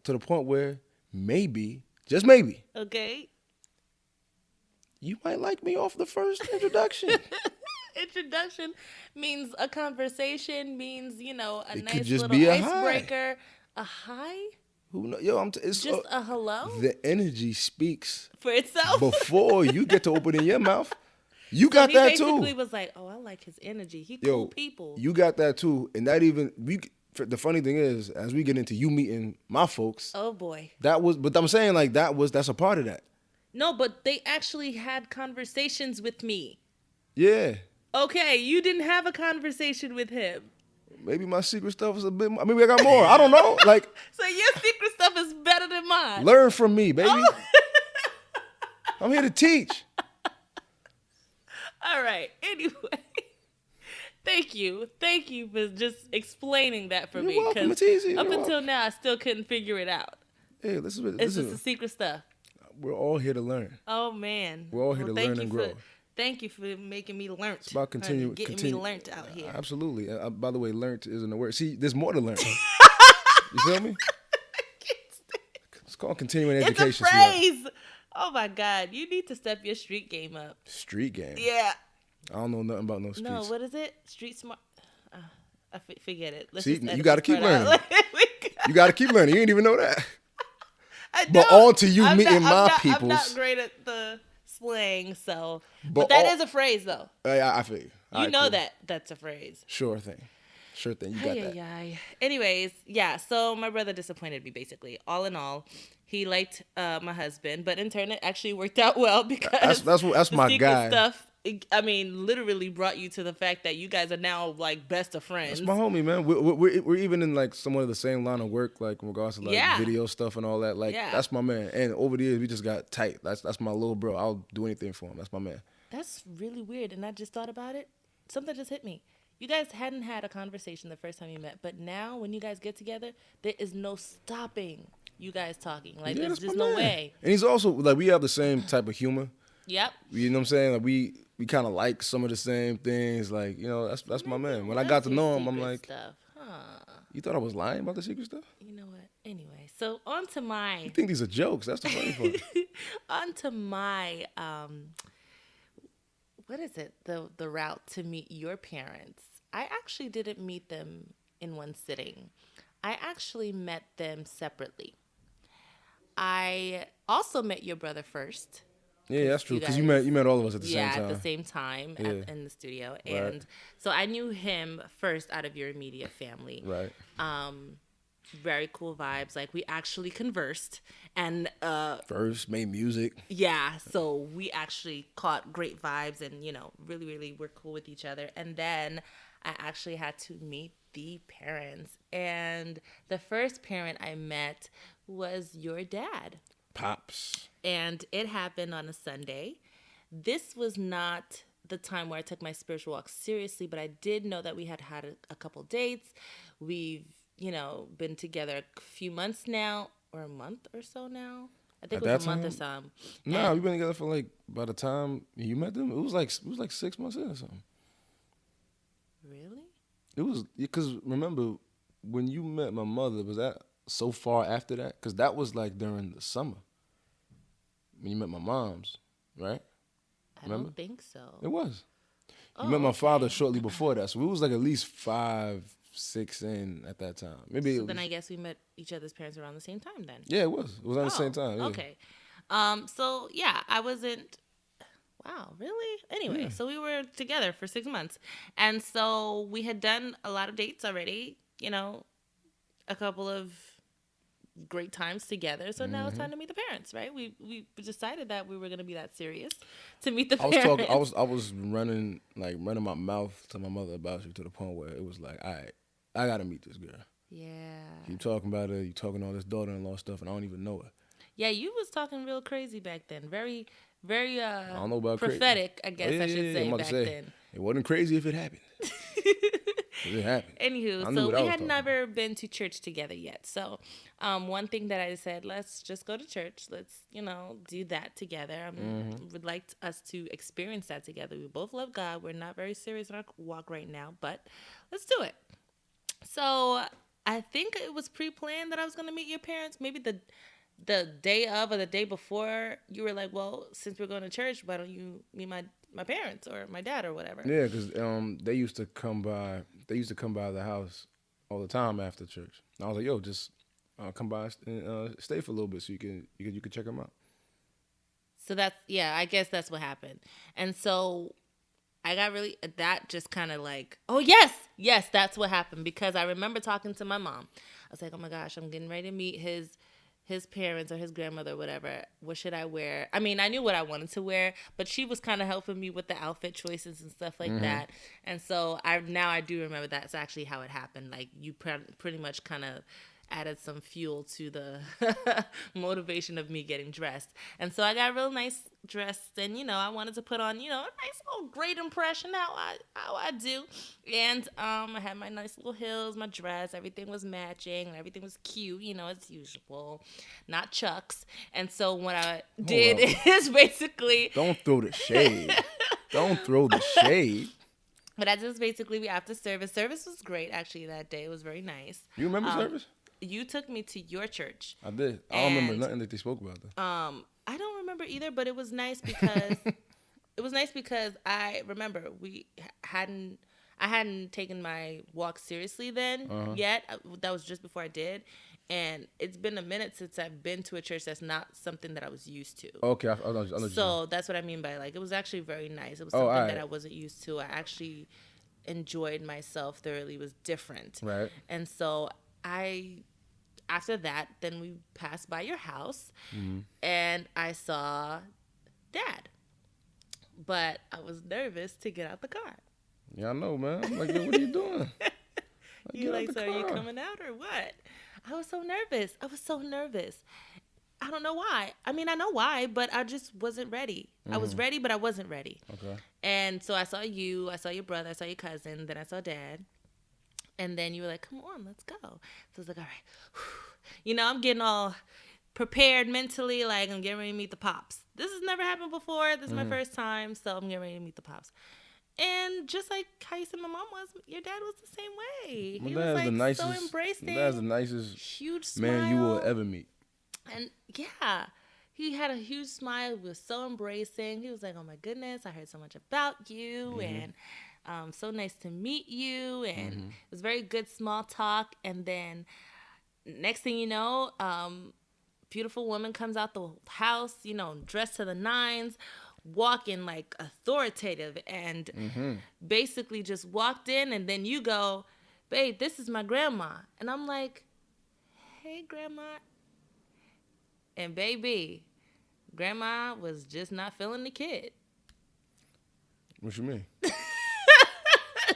S2: To the point where maybe, just maybe,
S1: Okay.
S2: you might like me off the first introduction.
S1: Introduction means a conversation, means, a
S2: It
S1: nice
S2: could just
S1: little
S2: be a
S1: icebreaker. A hi?
S2: Who know? Yo, it's
S1: Just a hello?
S2: The energy speaks
S1: For itself?
S2: before you get to open in your mouth. You
S1: So
S2: got
S1: he
S2: that too.
S1: basically was like, oh, I like his energy. He cool people.
S2: You got that too, and that even the funny thing is, as we get into you meeting my folks,
S1: Oh, boy.
S2: but I'm saying like that's a part of that.
S1: No, but they actually had conversations with me.
S2: Yeah.
S1: Okay, you didn't have a conversation with him.
S2: Maybe my secret stuff is a bit more. Maybe I got more. I don't know. Like,
S1: So your secret stuff is better than mine.
S2: learn from me, baby.
S1: Oh.
S2: I'm here to teach.
S1: All right. Anyway, thank you for just explaining that for
S2: You're
S1: me.
S2: welcome.
S1: 'Cause
S2: It's easy.
S1: Up
S2: You're
S1: until
S2: welcome.
S1: now, I still couldn't figure it out.
S2: Hey,
S1: It's just the
S2: listen.
S1: secret stuff.
S2: We're all here to learn.
S1: Oh man,
S2: We're all here to
S1: thank
S2: learn
S1: you
S2: and grow.
S1: Thank you for making me learnt.
S2: It's about
S1: getting
S2: continue.
S1: me learnt out here.
S2: Absolutely. By the way, learnt isn't a word. See, there's more to learn. You feel me? It's called continuing
S1: It's
S2: education.
S1: a phrase. Oh my God, you need to step your street game up.
S2: Street game.
S1: Yeah.
S2: I don't know nothing about no streets.
S1: No, what is it? Street smart. Forget it. Let's
S2: See,
S1: just edit
S2: you got to
S1: this
S2: keep
S1: part out.
S2: learning. You got to keep learning. You didn't even know that.
S1: I
S2: But
S1: don't.
S2: on to you meeting my peoples.
S1: I'm not great at the slang, so.
S2: But
S1: But that
S2: all-
S1: is a phrase, though.
S2: I feel you. All
S1: You
S2: right,
S1: know
S2: cool.
S1: that that's a phrase.
S2: Sure thing. You got that.
S1: Ay. Anyways, yeah. So my brother disappointed me. Basically, all in all, he liked my husband, but in turn, it actually worked out well because
S2: That's
S1: the
S2: my
S1: secret
S2: guy.
S1: stuff. I mean, literally brought you to the fact that you guys are now like best of friends.
S2: That's my homie, man. We're even in like somewhat of the same line of work, like in regards to like
S1: Yeah.
S2: video stuff and all that. Like
S1: Yeah.
S2: that's my man. And over the years, we just got tight. That's my little bro. I'll do anything for him. That's my man.
S1: That's really weird, and I just thought about it. Something just hit me. You guys hadn't had a conversation the first time you met, but now when you guys get together, there is no stopping you guys talking. Like
S2: Yeah,
S1: there's
S2: that's
S1: just
S2: my
S1: no
S2: man.
S1: way.
S2: And he's also like we have the same type of humor.
S1: Yep.
S2: You know what I'm saying? Like we kind of like some of the same things. Like that's my man. When I got to know him, I'm like,
S1: stuff. Huh.
S2: you thought I was lying about the secret stuff?
S1: You know what? Anyway, so on to my
S2: You think these are jokes? That's the funny part.
S1: on to my what is it? The route to meet your parents. I actually didn't meet them in one sitting. I actually met them separately. I also met your brother first.
S2: Yeah, that's true.
S1: You
S2: Because
S1: guys-
S2: you met all of us at the
S1: Yeah,
S2: same time.
S1: at the same time
S2: Yeah.
S1: in the studio.
S2: Right.
S1: And so I knew him first out of your immediate family.
S2: Right.
S1: Very cool vibes. Like we actually conversed and
S2: First, made music.
S1: yeah, so we actually caught great vibes and, really, really were cool with each other. And then I actually had to meet the parents. And the first parent I met was your dad.
S2: Pops.
S1: And it happened on a Sunday. This was not the time where I took my spiritual walk seriously, but I did know that we had a couple dates. We've, been together a few months now, or a month or so now. I think
S2: At
S1: it was
S2: that
S1: a month or
S2: time?
S1: so.
S2: Nah, we've been together for like by the time you met them, it was like 6 months in or something.
S1: Really?
S2: It was because remember when you met my mother, was that so far after that? Because that was like during the summer when you met my mom's, right?
S1: I
S2: Remember?
S1: don't think
S2: It
S1: so.
S2: was. You met
S1: Oh,
S2: my father
S1: okay.
S2: shortly before that, so we was like at least 5, 6 in at that time. Maybe
S1: So
S2: it
S1: then
S2: was.
S1: I guess we met each other's parents around the same time then.
S2: Yeah, it was. It was on the same
S1: Oh,
S2: time. Yeah.
S1: okay. So yeah, I wasn't. Wow, really?
S2: Yeah.
S1: Anyway, so we were together for 6 months, and so we had done a lot of dates already. You know, a couple of great times together. So now it's
S2: Hmm.
S1: time to meet the parents, right? We decided that we were gonna be that serious to meet the
S2: I was talking. I
S1: parents.
S2: was. I was running my mouth to my mother about you to the point where it was like, all right, I gotta meet this girl.
S1: Yeah.
S2: Keep talking about her. You talking all this daughter-in-law stuff, and I don't even know her.
S1: Yeah, you was talking real crazy back then. Very, very
S2: I don't know about crazy.
S1: prophetic, I
S2: Oh
S1: guess
S2: yeah,
S1: I
S2: yeah,
S1: should
S2: yeah. I'm
S1: say
S2: about to
S1: back
S2: say
S1: then.
S2: it wasn't crazy if it happened. If it happened. I
S1: Anywho,
S2: knew
S1: so
S2: what I
S1: we
S2: was
S1: had
S2: talking about.
S1: never been to church together yet. So, one thing that I said, let's just go to church. Let's, do that together. Would like us to experience that together. We both love God. We're not very serious in our walk right now, but let's do it. So, I think it was pre-planned that I was going to meet your parents. Maybe the day of or the day before, you were like, well, since we're going to church, why don't you meet my parents or my dad or whatever?
S2: Yeah, because they used to come by. They used to come by the house all the time after church. And I was like, yo, just come by and stay for a little bit so you can check them out.
S1: So that's, yeah, I guess that's what happened. And so I got really, that just kind of like, oh, yes, that's what happened. Because I remember talking to my mom. I was like, oh my gosh, I'm getting ready to meet his parents or his grandmother or whatever. What should I wear? I mean, I knew what I wanted to wear, but she was kind of helping me with the outfit choices and stuff like that. And so I do remember that's actually how it happened. Like you pretty much kind of added some fuel to the motivation of me getting dressed. And so I got real nice dressed, and I wanted to put on, a nice little great impression how I do. And I had my nice little heels, my dress, everything was matching, and everything was cute, as usual, not Chucks. And so what I did
S2: Hold
S1: is basically,
S2: Don't throw the shade. Don't throw the shade.
S1: but I just basically after service. Service was great actually that day. It was very nice.
S2: You remember service?
S1: You took me to your church.
S2: I did. I don't remember nothing that they spoke about though.
S1: I don't remember either, but it was nice because I remember I hadn't taken my walk seriously then yet. That was just before I did. And it's been a minute since I've been to a church that's not something that I was used to.
S2: Okay, I know what
S1: So that's what I mean by like, it was actually very nice. It was
S2: Oh,
S1: something
S2: alright.
S1: that I wasn't used to. I actually enjoyed myself thoroughly. It was different.
S2: Right.
S1: And so after that, then we passed by your house and I saw Dad. But I was nervous to get out the car.
S2: Yeah, I know, man. I'm like, yo, what are you doing? Like,
S1: You
S2: get out
S1: like,
S2: the
S1: so are you
S2: car.
S1: coming out or what? I was so nervous. I don't know why. I mean, I know why, but I just wasn't ready. I was ready, but I wasn't ready.
S2: Okay.
S1: And so I saw you, I saw your brother, I saw your cousin, then I saw Dad. And then you were like, come on, let's go. So I was like, all right. I'm getting all prepared mentally, like I'm getting ready to meet the pops. This has never happened before. This is my first time, so I'm getting ready to meet the pops. And just like how you said my mom was, your dad was the same way.
S2: My
S1: He
S2: dad's
S1: was like
S2: the nicest.
S1: so embracing.
S2: My dad's the nicest
S1: Huge smile.
S2: man you will ever meet.
S1: And yeah, he had a huge smile. He was so embracing. He was like, oh my goodness, I heard so much about you. And so nice to meet you. And it was very good small talk. And then next thing you know, beautiful woman comes out the house, dressed to the nines, walking like authoritative, and basically just walked in. And then you go, babe, this is my grandma. And I'm like, hey, grandma. And baby, grandma was just not feeling the kid.
S2: What you mean?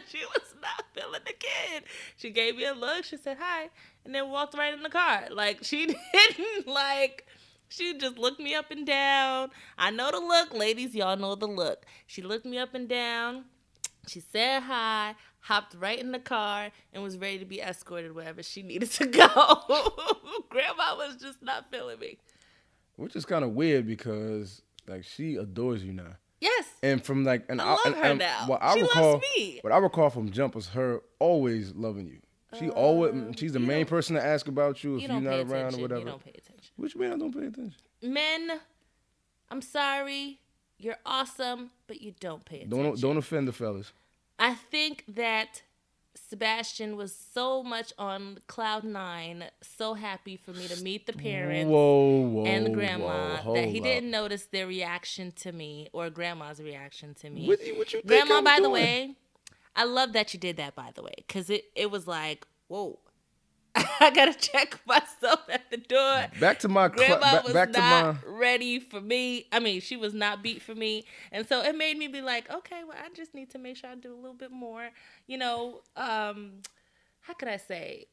S1: She was not feeling the kid. She gave me a look. She said hi, and then walked right in the car. Like she didn't she just looked me up and down. I know the look, ladies. Y'all know the look. She looked me up and down. She said hi, hopped right in the car, and was ready to be escorted wherever she needed to go. Grandma was just not feeling me.
S2: Which is kind of weird because like she adores you now.
S1: Yes.
S2: And from like,
S1: I love her now. She loves me.
S2: What I recall from Jump was her always loving you. She's the main person to ask about you if you're not around or whatever.
S1: You don't pay attention.
S2: What you mean I don't pay attention?
S1: Men, I'm sorry, you're awesome, but you don't pay attention.
S2: Don't offend the fellas.
S1: I think that Sebastien was so much on cloud 9, so happy for me to meet the parents and the grandma that he didn't notice their reaction to me or grandma's reaction to me.
S2: What you think
S1: Grandma,
S2: I'm
S1: by
S2: doing?
S1: the way, I love that you did that, by the way, because it was like, whoa. I gotta check myself at the door.
S2: Back to my
S1: grandma was not ready for me. I mean, she was not beat for me, and so it made me be like, okay, well, I just need to make sure I do a little bit more. You know, how could I say?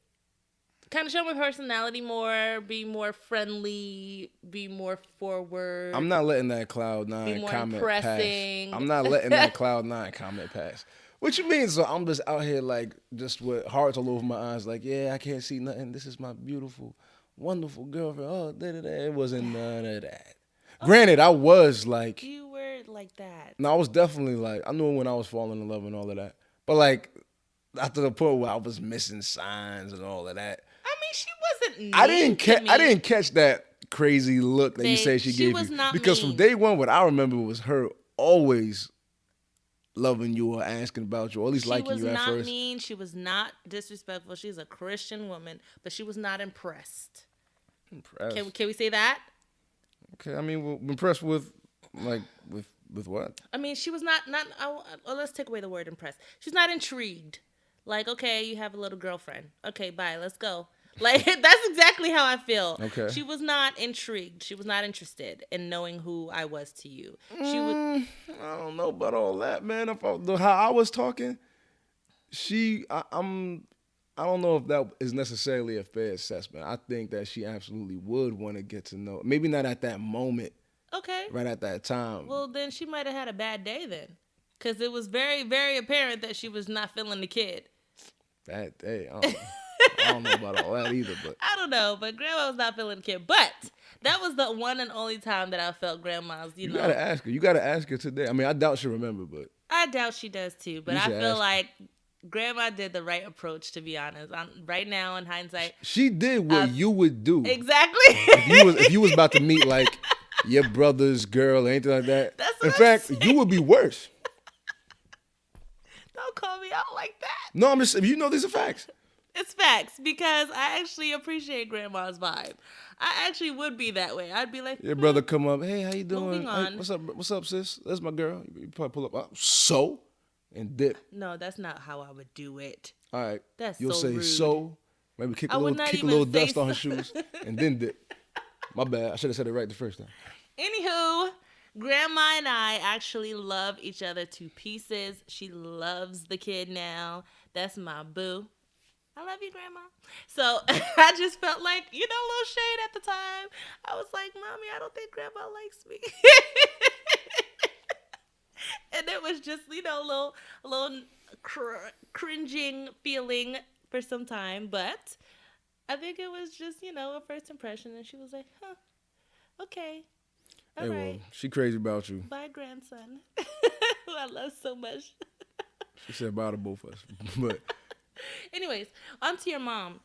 S1: Kind of show my personality more, be more friendly, be more forward.
S2: I'm not letting that cloud 9 comment
S1: impressing.
S2: pass. I'm not letting that cloud 9 comment pass. What you mean? So I'm just out here like just with hearts all over my eyes, like, yeah, I can't see nothing. This is my beautiful, wonderful girlfriend. Oh, da-da-da. It wasn't none of that. Granted, I was like,
S1: you were like that.
S2: No, I was definitely like, I knew when I was falling in love and all of that. But like, after the point where I was missing signs and all of that.
S1: I mean, she wasn't mean
S2: I didn't catch that crazy look that you said she gave
S1: was
S2: you.
S1: Not
S2: because
S1: mean.
S2: From day one, what I remember was her always loving you or asking about you, or at least liking you at first.
S1: She was not mean. She was not disrespectful. She's a Christian woman, but she was not impressed.
S2: Impressed?
S1: Can we say that?
S2: Okay, I mean, well, impressed with what?
S1: I mean, she was not. Let's take away the word impressed. She's not intrigued. Like, okay, you have a little girlfriend. Okay, bye. Let's go. Like, that's exactly how I feel.
S2: Okay.
S1: She was not intrigued. She was not interested in knowing who I was to you.
S2: I don't know about all that, man. How I was talking, I don't know if that is necessarily a fair assessment. I think that she absolutely would want to get to know. Maybe not at that moment.
S1: Okay.
S2: Right at that time.
S1: Well, then she might have had a bad day then. Because it was very, very apparent that she was not feeling the kid.
S2: Bad day? I don't know about all that either, but
S1: I don't know, but grandma was not feeling the kid. But that was the one and only time that I felt grandma's, you know.
S2: Gotta ask her. You gotta ask her today. I mean, I doubt she'll remember, but
S1: I doubt she does too. But I feel like grandma did the right approach, to be honest. Right now, in hindsight,
S2: she did what you would do.
S1: Exactly.
S2: if you was about to meet like your brother's girl or anything like that. In fact, you would be worse.
S1: Don't call me out like that.
S2: No, I'm just. You know, these are facts.
S1: It's facts, because I actually appreciate grandma's vibe. I actually would be that way. I'd be like,
S2: your brother come up, hey, how you doing?
S1: Moving on.
S2: Hey, what's up, sis? That's my girl. You probably pull up, so, and dip.
S1: No, that's not how I would do it.
S2: All right.
S1: That's
S2: You'll
S1: so
S2: say
S1: rude.
S2: so, maybe kick a little dust on her shoes, and then dip. My bad. I should have said it right the first time.
S1: Anywho, grandma and I actually love each other to pieces. She loves the kid now. That's my boo. I love you, Grandma. So I just felt like, a little shade at the time. I was like, Mommy, I don't think Grandma likes me. And it was just, a little cringing feeling for some time. But I think it was just, a first impression. And she was like, huh, okay. All right.
S2: Well, she crazy about you.
S1: Bye, grandson. Who I love so much.
S2: She said bye to both of us. But
S1: anyways, on to your mom.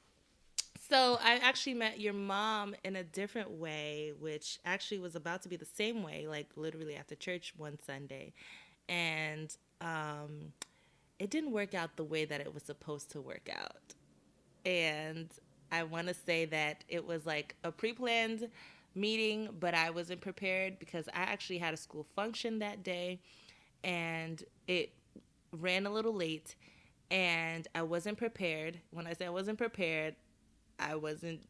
S1: So I actually met your mom in a different way, which actually was about to be the same way, like literally after church one Sunday. And it didn't work out the way that it was supposed to work out. And I want to say that it was like a pre-planned meeting, but I wasn't prepared because I actually had a school function that day, and it ran a little late. And I wasn't prepared. When I say I wasn't prepared, I wasn't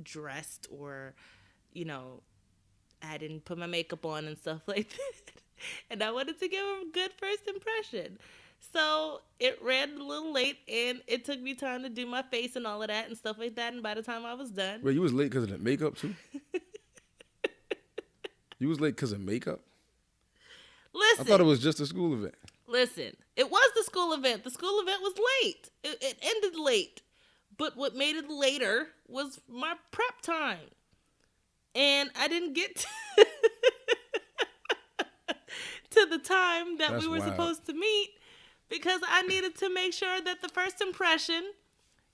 S1: dressed or, I didn't put my makeup on and stuff like that. And I wanted to give a good first impression. So it ran a little late, and it took me time to do my face and all of that and stuff like that. And by the time I was done...
S2: Wait, you was late because of the makeup too? You was late because of makeup?
S1: Listen.
S2: I thought it was just a school event.
S1: Listen, it was the school event. The school event was late. It ended late. But what made it later was my prep time. And I didn't get to to the time that
S2: That's
S1: we were
S2: wild.
S1: supposed to meet because I needed to make sure that the first impression,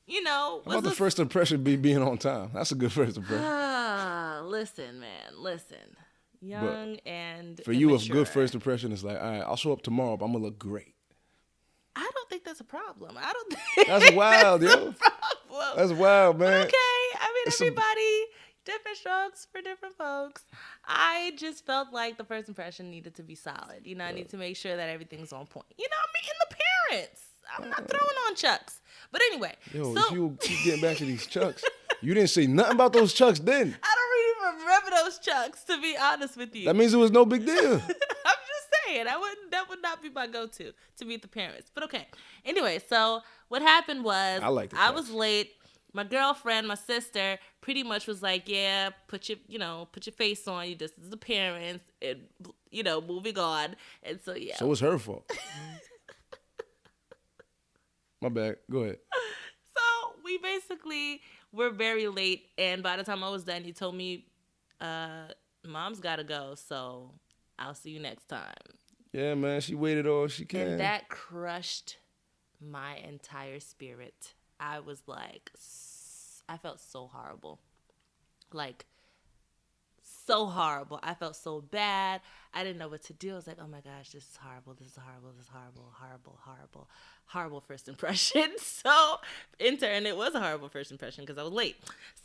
S1: was
S2: How about the first impression be being on time? That's a good first impression.
S1: Listen, man, listen. Young and
S2: For you, a
S1: immature.
S2: good first impression is like, all right, I'll show up tomorrow, but I'm gonna look great.
S1: I don't think that's a problem. I don't think
S2: That's wild,
S1: that's
S2: yo.
S1: a problem.
S2: That's wild, man.
S1: But okay, I mean,
S2: It's
S1: everybody, different strokes for different folks. I just felt like the first impression needed to be solid. I need to make sure that everything's on point. I'm meeting the parents. I'm not throwing on chucks. But anyway,
S2: Yo,
S1: so
S2: if you keep getting back to these chucks, you didn't say nothing about those chucks then.
S1: I don't even remember those chucks, to be honest with you.
S2: That means it was no big deal.
S1: I'm just saying, that would not be my go-to to meet the parents. But okay. Anyway, so what happened was
S2: I like the
S1: I
S2: chucks.
S1: was late. My girlfriend, my sister, pretty much was like, yeah, put your face on. You just as the parents, and moving on. And so yeah.
S2: So it's her fault. My bad. Go ahead.
S1: So we basically were very late, and by the time I was done, he told me, "Mom's gotta go, so I'll see you next time."
S2: Yeah, man. She waited all she can.
S1: And that crushed my entire spirit. I was like, I felt so horrible. Like, so horrible. I felt so bad. I didn't know what to do. I was like, oh my gosh, this is horrible. This is horrible. This is horrible. Horrible, horrible, horrible first impression. So, in turn, it was a horrible first impression because I was late.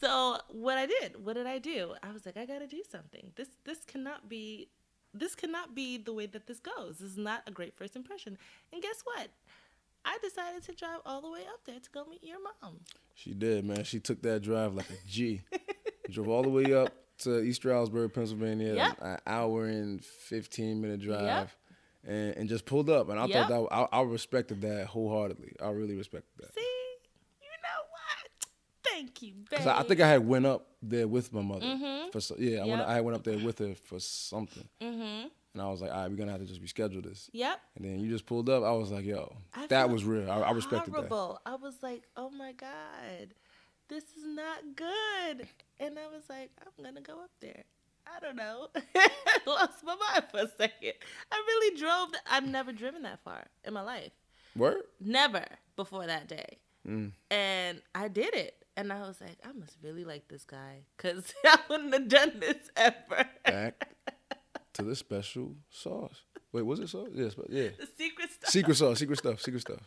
S1: So, what did I do? I was like, I got to do something. This cannot be the way that this goes. This is not a great first impression. And guess what? I decided to drive all the way up there to go meet your mom.
S2: She did, man. She took that drive like a G. Drove all the way up to East Stroudsburg, Pennsylvania.
S1: Yep.
S2: An hour and 15-minute drive.
S1: Yep.
S2: And just pulled up. And I
S1: Yep.
S2: thought that I respected that wholeheartedly. I really respected that.
S1: See? You know what? Thank you, babe.
S2: Because I think I had went up there with my mother.
S1: Mm-hmm.
S2: I went up there with her for something.
S1: Mm-hmm.
S2: And I was like, all right, we're going to have to just reschedule this.
S1: Yep.
S2: And then you just pulled up. I was like, yo,
S1: I
S2: that
S1: felt
S2: was real. I respected
S1: horrible. I was like, oh my God, this is not good. And I was like, I'm going to go up there. I don't know. I lost my mind for a second. I really drove. I've never driven that far in my life.
S2: that. Word?
S1: Never before that day.
S2: Mm.
S1: And I did it. And I was like, I must really like this guy because I wouldn't have done this ever.
S2: Back to the special sauce. Wait, was it sauce? Yes, yeah.
S1: The secret stuff.
S2: Secret sauce, secret stuff.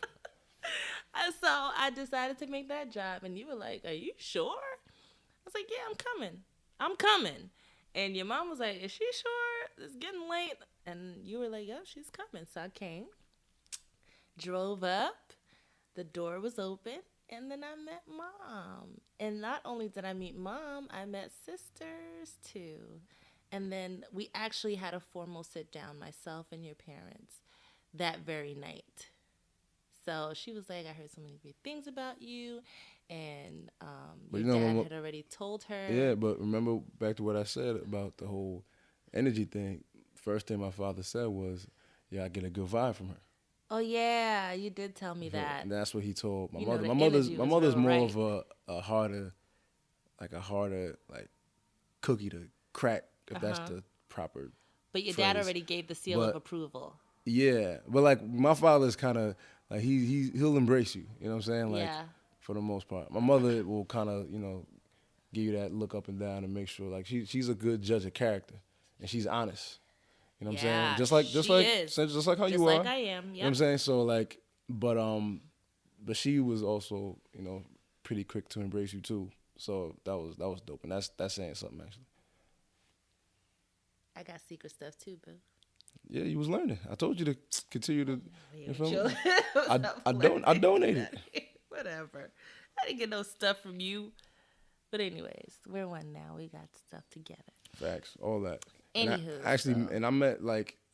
S1: And so I decided to make that drive. And you were like, are you sure? I was like, yeah, I'm coming. And your mom was like, is she sure? It's getting late. And you were like, yep, she's coming. So I came, drove up. The door was open. And then I met Mom. And not only did I meet Mom, I met sisters too. And then we actually had a formal sit down, myself and your parents, that very night. So she was like, I heard so many great things about you. And your dad had already told her.
S2: Yeah, but remember back to what I said about the whole energy thing. First thing my father said was, yeah, I get a good vibe from her.
S1: Oh yeah, you did tell me that.
S2: And that's what he told my
S1: You know,
S2: mother.
S1: the
S2: My mother's
S1: real
S2: more
S1: right.
S2: of a harder cookie to crack, if that's the proper
S1: But your
S2: phrase.
S1: dad already gave the seal of approval.
S2: Yeah, but like my father's kind of like he'll embrace you. You know what I'm saying? Like
S1: Yeah.
S2: for the most part. My mother will kind of give you that look up and down and make sure like she's a good judge of character and she's honest. You know what I'm saying?
S1: Yeah,
S2: Just like
S1: she is.
S2: just like how
S1: Just
S2: you
S1: like
S2: are.
S1: I am.
S2: You know what
S1: Yep.
S2: I'm saying? So like, but she was also pretty quick to embrace you too. So that was dope, and that's saying something actually.
S1: I got secret stuff too, boo.
S2: Yeah, you was learning. I told you to continue to. You feel me?
S1: Chill.
S2: I donated.
S1: Whatever. I didn't get no stuff from you. But anyways, we're one now. We got stuff together.
S2: Facts, all that.
S1: Anywho,
S2: And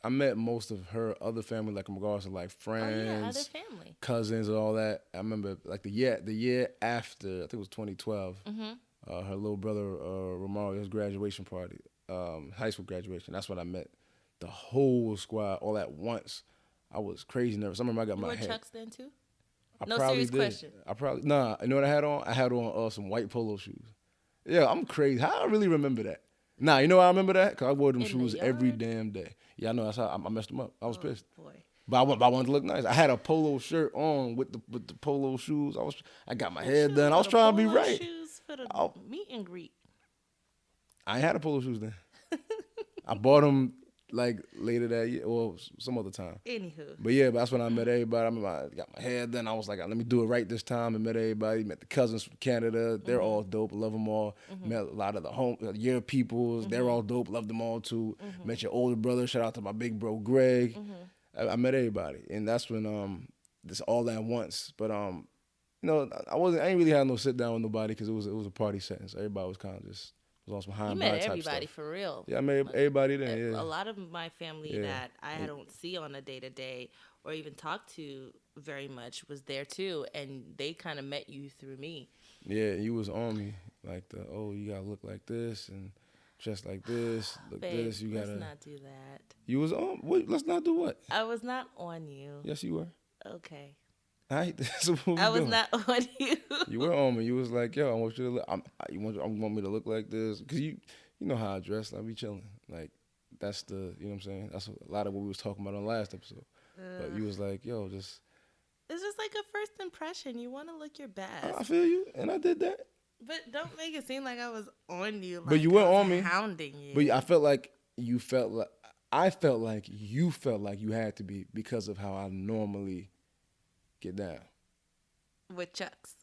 S2: I met most of her other family, like in regards to like friends,
S1: other family,
S2: cousins, and all that. I remember like the year after, I think it was 2012. Her little brother Romario's graduation party, high school graduation. That's when I met the whole squad all at once. I was crazy nervous. I remember I got
S1: you
S2: my
S1: wore
S2: hair.
S1: Chucks then too?
S2: I
S1: No
S2: probably
S1: serious
S2: did.
S1: question.
S2: You know what I had on? I had on some white polo shoes. Yeah, I'm crazy. How I really remember that? Nah, you know why I remember that? Because I wore them
S1: In the
S2: shoes every
S1: yard?
S2: damn day. Yeah, I know. That's how I messed them up. I was
S1: Oh
S2: pissed.
S1: boy.
S2: But I wanted to look nice. I had a polo shirt on with the polo shoes. I got my
S1: Who
S2: hair
S1: should
S2: done. I was
S1: wear
S2: trying to be
S1: polo
S2: right.
S1: shoes for the
S2: I,
S1: meet and greet?
S2: I ain't had a polo shoes then. I bought them like later that year or some other time.
S1: Anywho.
S2: But yeah, that's when I met everybody. I remember I got my hair done. I was like, let me do it right this time. And met everybody. Met the cousins from Canada. They're all dope. Love them all. Met a lot of the year peoples. They're all dope. Love them all too. Met your older brother. Shout out to my big bro Greg. I met everybody, and that's when this all at once. But I ain't really had no sit down with nobody because it was a party setting. So everybody was kind of just was on some high
S1: You
S2: and
S1: met
S2: by type
S1: everybody
S2: stuff.
S1: for real.
S2: Yeah, I met everybody then. Yeah.
S1: A lot of my family
S2: Yeah.
S1: that I don't see on a day to day or even talk to very much was there too, and they kind of met you through me.
S2: Yeah, you was on me like you gotta look like this and dress like this, look
S1: Babe,
S2: this. You gotta.
S1: let's not do that.
S2: You was on. Wait, let's not do what?
S1: I was not on you.
S2: Yes, you were.
S1: Okay.
S2: All right, that's what we
S1: I was
S2: doing.
S1: not on you.
S2: You were on me. You was like, yo, I want you to look. I want me to look like this because you know how I dress. I be chilling. Like that's you know what I'm saying. That's a lot of what we was talking about on the last episode. But you was like, yo, just.
S1: It's just like a first impression. You want to look your best.
S2: I feel you, and I did that.
S1: But don't make it seem like I was on you. Like
S2: But you weren't
S1: I was
S2: on me.
S1: hounding you.
S2: But I felt like you felt like I felt like you felt like you had to be because of how I normally get down.
S1: With Chucks.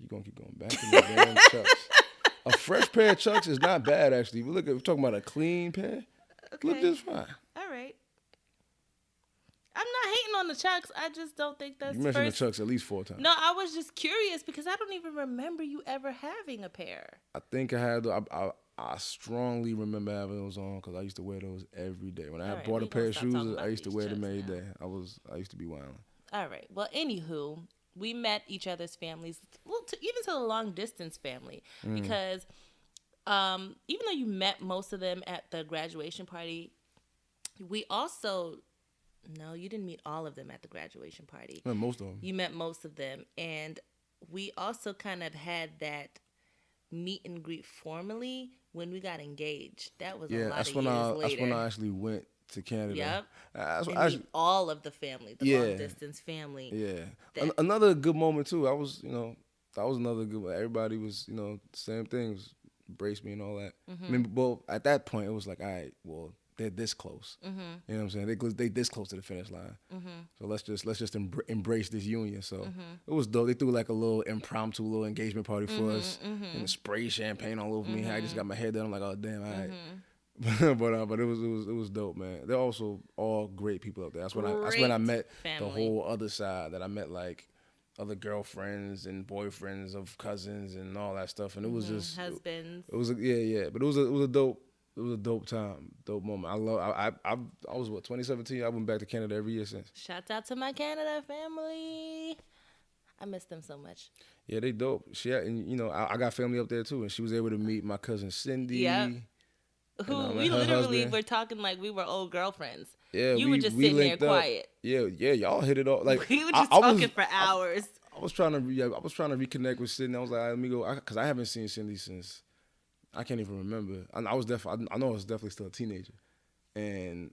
S2: You gonna keep going back to the damn Chucks. A fresh pair of Chucks is not bad actually. We're talking about a clean pair.
S1: Okay.
S2: Look just fine.
S1: All right. I'm not hating on the Chucks. I just don't think that's
S2: You mentioned
S1: first.
S2: the Chucks at least 4 times.
S1: No, I was just curious because I don't even remember you ever having a pair.
S2: I think I had. I strongly remember having those on because I used to wear those every day. When I
S1: All right,
S2: bought a
S1: we
S2: pair
S1: gonna
S2: of
S1: stop talking
S2: shoes,
S1: about
S2: I used to
S1: these
S2: wear them
S1: Chucks
S2: every
S1: now.
S2: day. I used to be wilding.
S1: All right. Well, anywho, we met each other's families, even to the long distance family, because even though you met most of them at the graduation party, we also no, you didn't meet all of them at the graduation party.
S2: I met most of them.
S1: You met most of them, and we also kind of had that meet and greet formally when we got engaged. That was a lot
S2: that's
S1: of
S2: when
S1: years
S2: I
S1: later.
S2: that's when I actually went to Canada.
S1: Yep.
S2: That's
S1: And
S2: what
S1: meet all of the family, the
S2: Yeah.
S1: long distance family.
S2: Yeah. Another good moment too. That was another good one. Everybody was, the same things, embraced me and all that. I mean, well, at that point it was like, all right, well, they're this close. You know what I'm saying? They this close to the finish line. So let's just embrace this union. So it was dope. They threw like a little impromptu little engagement party for us and spray champagne all over me. I just got my head done. I'm like, oh damn, all right. But it was dope, man. They're also all great people up there. That's when I met
S1: family.
S2: the whole other side. That I met like other girlfriends and boyfriends of cousins and all that stuff. And it was just
S1: husbands.
S2: It was but it was a dope time, dope moment. I was 2017. I went back to Canada every year since.
S1: Shout out to my Canada family. I miss them so much.
S2: Yeah, they dope. And I got family up there too, and she was able to meet my cousin Cindy.
S1: Yep. Who we
S2: her
S1: literally
S2: husband.
S1: were talking like we were old girlfriends.
S2: Yeah,
S1: you were just sitting there
S2: linked up.
S1: quiet.
S2: Yeah, y'all hit it off. Like
S1: We were just talking for hours.
S2: I was trying to reconnect with Cindy. I was like, let me go, because I haven't seen Cindy since I can't even remember. I know I was definitely still a teenager, and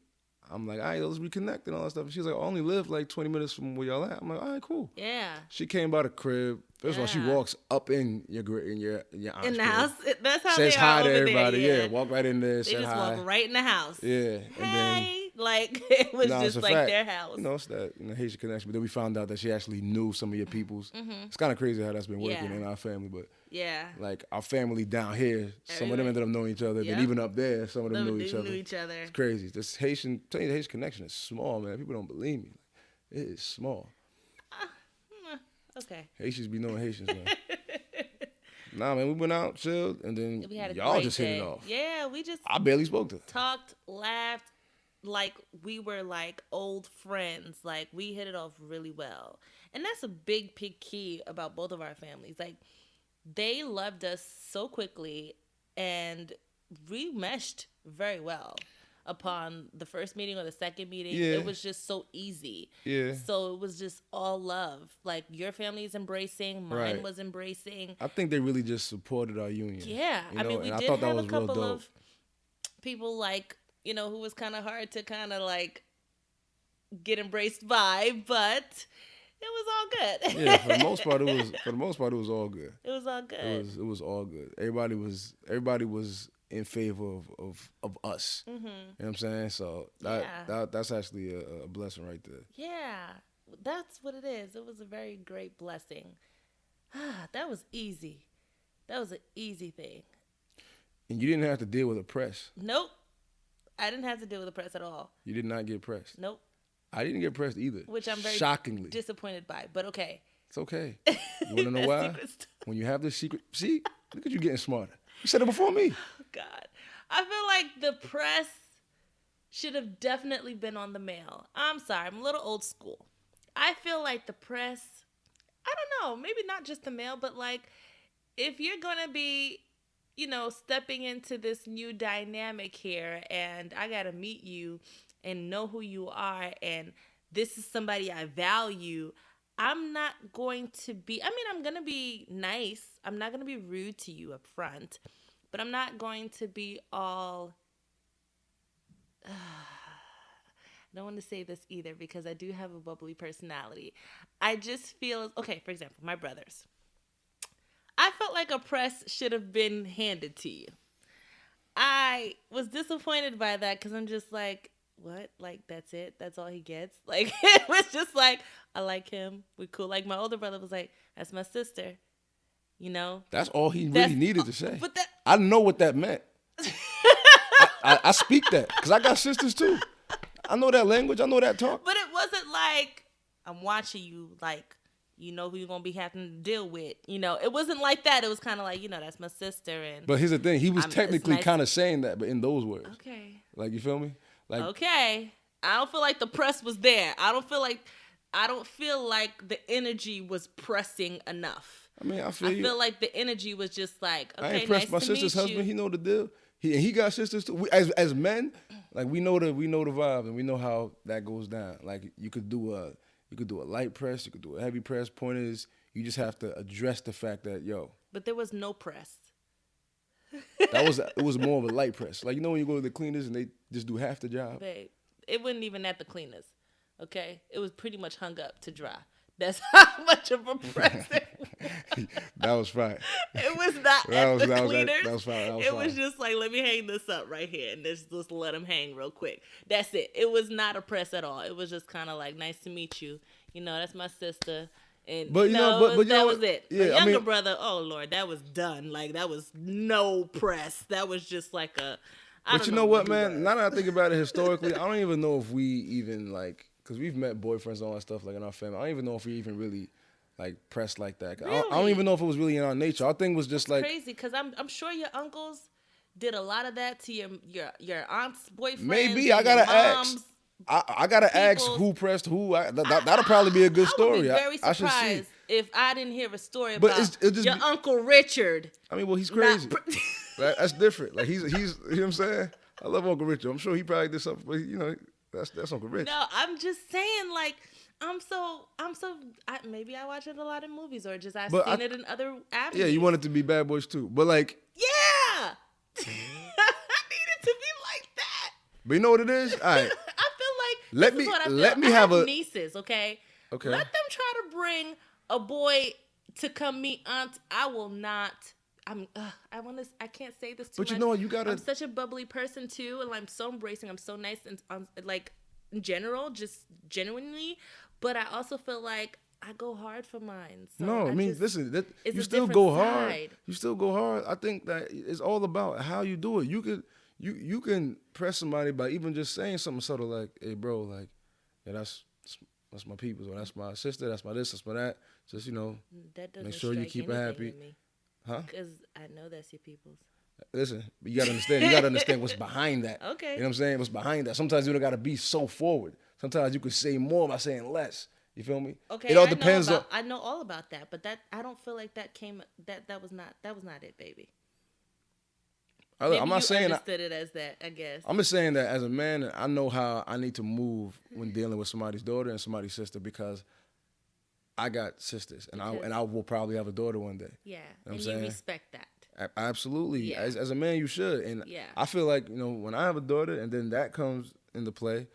S2: I'm like, all right, let's reconnect and all that stuff. And she's like, I only live like 20 minutes from where y'all at. I'm like, all right, cool.
S1: Yeah.
S2: She came by the crib. First of all, she walks up in your aunt's
S1: In the
S2: crib.
S1: house. That's how
S2: Says
S1: they are
S2: hi to
S1: over
S2: everybody.
S1: there.
S2: Yeah, walk right in there.
S1: They
S2: said
S1: just
S2: hi.
S1: walk right in the house.
S2: Yeah, and then.
S1: Hey, like it was
S2: Nah,
S1: just
S2: it's a
S1: like
S2: fact.
S1: their house.
S2: It's that Haitian connection. But then we found out that she actually knew some of your peoples. It's kind of crazy how that's been working
S1: Yeah.
S2: in our family. But
S1: Yeah.
S2: like our family down here, some of them ended up knowing each other.
S1: Yep.
S2: Then even up there, some of them
S1: Them
S2: knew each other.
S1: knew each other.
S2: It's crazy. This Haitian, tell you the Haitian connection is small, man. People don't believe me. It is small.
S1: Okay.
S2: Haitians be knowing Haitians, man. Nah, man, we went out, chilled, and then
S1: We had a
S2: y'all
S1: great
S2: just
S1: day.
S2: hit it off.
S1: Yeah, we just
S2: I barely spoke to her.
S1: talked, laughed, like we were like old friends. Like we hit it off really well. And that's a big key about both of our families. Like they loved us so quickly and we meshed very well. upon the first meeting or the second meeting.
S2: Yeah.
S1: It was just so easy.
S2: Yeah.
S1: So it was just all love. Like, your family is embracing, mine
S2: Right.
S1: was embracing.
S2: I think they really just supported our union.
S1: Yeah.
S2: You
S1: I
S2: know?
S1: mean, we
S2: And I
S1: did
S2: thought that
S1: have a
S2: was real
S1: couple
S2: dope.
S1: of people, like, you know, who was kind of hard to kind of like get embraced by, but it was all good.
S2: Yeah, for the most part, it was all good.
S1: It was all good.
S2: It was all good. Everybody was in favor of us.
S1: Mm-hmm.
S2: You know what I'm saying? So that's actually a blessing right there.
S1: Yeah, that's what it is. It was a very great blessing. That was easy. That was an easy thing.
S2: And you didn't have to deal with the press.
S1: Nope. I didn't have to deal with the press at all.
S2: You did not get pressed.
S1: Nope.
S2: I didn't get pressed either.
S1: Which I'm very
S2: shockingly
S1: disappointed by, but okay.
S2: It's okay. You want to know why? When you have this secret, see, look at you getting smarter. You said it before me.
S1: Oh, God. I feel like the press should have definitely been on the mail. I'm sorry, I'm a little old school. I feel like the press, I don't know, maybe not just the mail, but like, if you're going to be, you know, stepping into this new dynamic here, and I got to meet you and know who you are, and this is somebody I value, I'm not going to be, I mean, I'm going to be nice. I'm not going to be rude to you up front, but I'm not going to be all, I don't want to say this either because I do have a bubbly personality. I just feel, okay, for example, my brothers. I felt like a press should have been handed to you. I was disappointed by that because I'm just like, what? Like, that's it? That's all he gets? Like, it was just like, I like him. We're cool. Like, my older brother was like, that's my sister. You know?
S2: That's all he really needed to say.
S1: But that,
S2: I know what that meant. I speak that because I got sisters too. I know that language. I know that talk.
S1: but it wasn't like, I'm watching you, like, you know who you're going to be having to deal with. You know, it wasn't like that. It was kind of like, you know, that's my sister. And
S2: But here's the thing. He was technically
S1: nice.
S2: kind of saying that, but in those words.
S1: Okay.
S2: Like, you feel me? Like,
S1: okay. I don't feel like the press was there. I don't feel like the energy was pressing enough.
S2: I mean, I feel
S1: like the energy was just like, okay,
S2: I ain't pressed
S1: nice
S2: my
S1: to
S2: sister's
S1: meet
S2: husband.
S1: you.
S2: He know the deal. He got sisters too. As men, like we know the vibe and we know how that goes down. Like you could do a light press, you could do a heavy press. Point is, you just have to address the fact that
S1: But there was no press.
S2: it was more of a light press. Like, you know when you go to the cleaners and they just do half the job.
S1: Babe, it wasn't even at the cleaners. Okay, it was pretty much hung up to dry. That's how much of a press it was.
S2: That was fine.
S1: It was not at the cleaners.
S2: That was fine.
S1: It was just like, let me hang this up right here and just let them hang real quick. That's it. It was not a press at all. It was just kind of like, nice to meet you. You know, that's my sister. And
S2: but
S1: that was it.
S2: Yeah,
S1: My younger brother, oh Lord, that was done. Like, that was no press. That was just like a.
S2: But you know what, man? Now that I think about it historically, I don't even know if we even like, because we've met boyfriends and all that stuff like in our family. I don't even know if we even really like pressed like that.
S1: Really?
S2: I don't even know if it was really in our nature. Our thing was just like
S1: crazy because I'm sure your uncles did a lot of that to your aunt's boyfriend.
S2: Maybe I gotta ask. I gotta ask who pressed who. That'll probably be a good story.
S1: I would be very
S2: I should see.
S1: surprised if I didn't hear a story
S2: But
S1: about
S2: it just
S1: your Uncle Richard.
S2: I mean, well, he's crazy. That's different. Like he's you know what I'm saying? I love Uncle Richard. I'm sure he probably did something, but you know, that's Uncle Rich.
S1: No, I'm just saying, like, maybe I watch it a lot in movies or just I've seen it in other avenues.
S2: Yeah, you want it to be Bad Boys too, but like.
S1: Yeah, I need it to be like that.
S2: But you know what it is? All right.
S1: I feel like let me have nieces. Okay.
S2: Okay.
S1: Let them try to bring a boy to come meet aunt. I will not. I can't say this too much.
S2: But you know what? You gotta.
S1: I'm such a bubbly person too, and I'm so embracing. I'm so nice and like in general, just genuinely. But I also feel like I go hard for mine. So
S2: no, I mean, listen. You still
S1: go
S2: hard. You still go hard. I think that it's all about how you do it. You can press somebody by even just saying something subtle like, "Hey, bro, like, yeah, that's my people, or that's my sister, that's my this, that's my that." Just make sure you keep her happy. Huh?
S1: Because I know that's your people's.
S2: Listen, you gotta understand. You gotta understand what's behind that.
S1: Okay.
S2: You know what I'm saying? What's behind that? Sometimes you don't gotta be so forward. Sometimes you could say more by saying less. You feel me?
S1: Okay.
S2: It all depends on.
S1: I know all about that, but I don't feel like that was not it, baby. Maybe
S2: I'm
S1: you
S2: not saying
S1: understood it as that, I guess.
S2: I'm just saying that as a man, I know how I need to move when dealing with somebody's daughter and somebody's sister because I got sisters and I will probably have a daughter one day.
S1: Yeah,
S2: You know what
S1: and
S2: I'm
S1: you
S2: saying?
S1: respect that.
S2: Absolutely.
S1: Yeah.
S2: As a man, you should. And
S1: Yeah.
S2: I feel like, when I have a daughter and then that comes into play,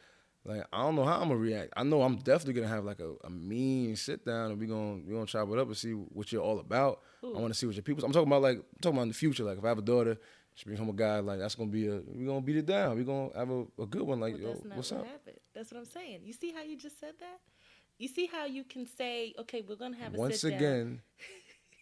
S2: like, I don't know how I'm going to react. I know I'm definitely going to have, like, a mean sit down and we're gonna chop it up and see what you're all about.
S1: Ooh.
S2: I want to see what your people... I'm talking about in the future. Like, if I have a daughter, she brings home a guy, like, that's going to be we're going to beat it down. We're going to have a good one. Like,
S1: Well,
S2: yo, what's
S1: what
S2: up?
S1: happened. That's what I'm saying. You see how you just said that? You see how you can say, okay, we're going to have a
S2: Once
S1: sit down.
S2: again,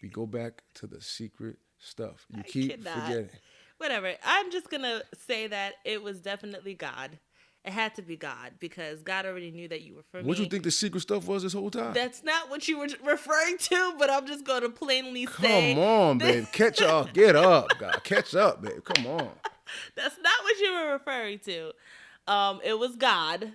S2: we go back to the secret stuff. You keep forgetting.
S1: Whatever. I'm just going to say that it was definitely God. It had to be God because God already knew that you were for me.
S2: What you think the secret stuff was this whole time?
S1: That's not what you were referring to, but I'm just going to plainly say.
S2: Come on, babe. Catch up. Get up, God. Catch up, babe. Come on.
S1: That's not what you were referring to. It was God.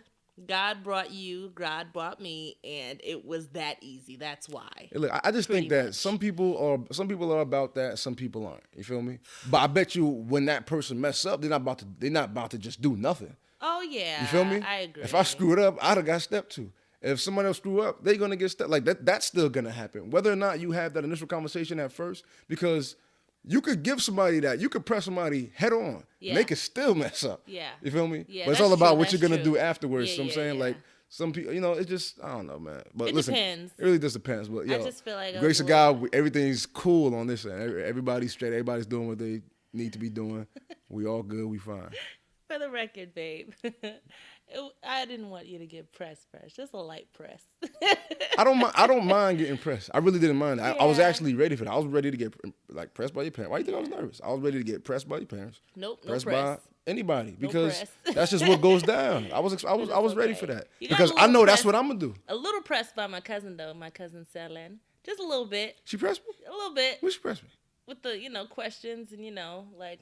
S1: God brought you, God brought me, and it was that easy. That's why.
S2: Hey, look, I just think that some people are about that, some people aren't. You feel me? But I bet you when that person mess up, they're not about to just do nothing.
S1: Oh yeah.
S2: You feel me?
S1: I agree.
S2: If I screw it up, I'd have got stepped to. If somebody else screw up, they're gonna get stepped. Like that's still gonna happen. Whether or not you have that initial conversation at first, because you could give somebody that. You could press somebody head on.
S1: Yeah.
S2: And they could still mess up.
S1: Yeah.
S2: You feel me?
S1: Yeah,
S2: but it's
S1: that's
S2: all about
S1: true,
S2: what you're going to
S1: true.
S2: do afterwards.
S1: Yeah,
S2: So I'm
S1: yeah,
S2: saying,
S1: yeah.
S2: like, some people, it just, I don't know, man. But
S1: It
S2: listen,
S1: depends.
S2: it really just depends. But, yo,
S1: I just feel like
S2: grace of God, everything's cool on this end. Everybody's straight. Everybody's doing what they need to be doing. We all good. We fine.
S1: For the record, babe, I didn't want you to get press, just a light press.
S2: I don't mind getting pressed. I really didn't mind. I was
S1: Yeah.
S2: actually ready for that. I was ready to get pressed by your parents. Why do you think I was nervous? I was ready to get pressed by your parents.
S1: Nope, no
S2: pressed
S1: press.
S2: by anybody because
S1: press.
S2: that's just what goes down. I was ready
S1: okay.
S2: for that
S1: You got
S2: because
S1: a
S2: I
S1: little
S2: know that's
S1: press.
S2: what I'm gonna do.
S1: A little pressed by my cousin though, my cousin Selene. Just a little bit.
S2: She pressed me.
S1: A little bit.
S2: What she pressed me?
S1: With the questions and like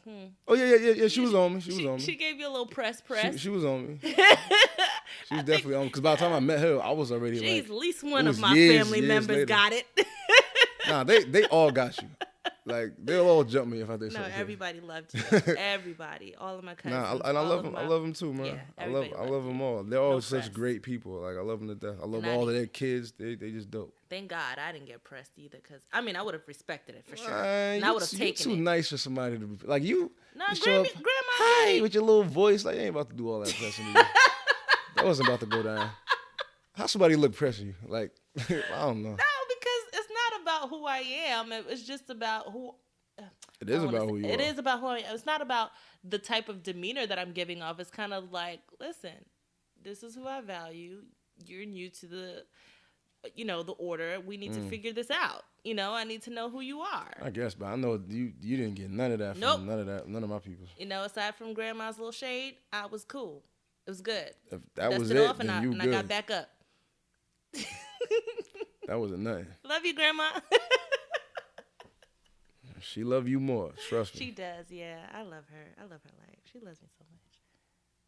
S2: Oh yeah. She was on me. She was on me.
S1: She gave you a little press.
S2: She was on me. She was definitely on me because by the time I met her, I was already
S1: Jeez,
S2: like.
S1: at least one
S2: it
S1: of
S2: was
S1: my
S2: years
S1: family members
S2: later.
S1: got it.
S2: Nah, they all got you. Like they'll all jump me if I did
S1: No,
S2: something.
S1: everybody loved you. Everybody, all of my cousins.
S2: Nah, and I
S1: all
S2: love
S1: of
S2: them.
S1: my-
S2: I love them too, man.
S1: Yeah,
S2: I
S1: everybody
S2: love
S1: loved
S2: them
S1: you.
S2: all. They're all
S1: No
S2: such
S1: press.
S2: great people. Like I love them to death. I love
S1: And I
S2: all of
S1: didn't-
S2: their kids. They just dope.
S1: Thank God I didn't get pressed either, because I would have respected it for sure,
S2: Man,
S1: and I would have taken
S2: you too
S1: it.
S2: nice for somebody to be like you.
S1: No,
S2: you show
S1: Grandma.
S2: Hi, with your little voice. Like you ain't about to do all that pressing to you. That wasn't about to go down. How somebody look pressing you? Like I don't know.
S1: No, because it's not about who I am. It's just about who.
S2: It is about who you are.
S1: It is about who I am. It's not about the type of demeanor that I'm giving off. It's kind of like, listen, this is who I value. You're new to the, the order. We need to figure this out. I need to know who you are.
S2: I guess, but I know you didn't get none of that from
S1: Nope.
S2: none of my people.
S1: Aside from Grandma's little shade, I was cool. It was good.
S2: If that was
S1: Dusted
S2: it,
S1: off
S2: then
S1: and
S2: you
S1: I
S2: good.
S1: got back up.
S2: That wasn't nothing.
S1: Love you, Grandma.
S2: She love you more. Trust me.
S1: She does, yeah. I love her. I love her life. She loves me so much.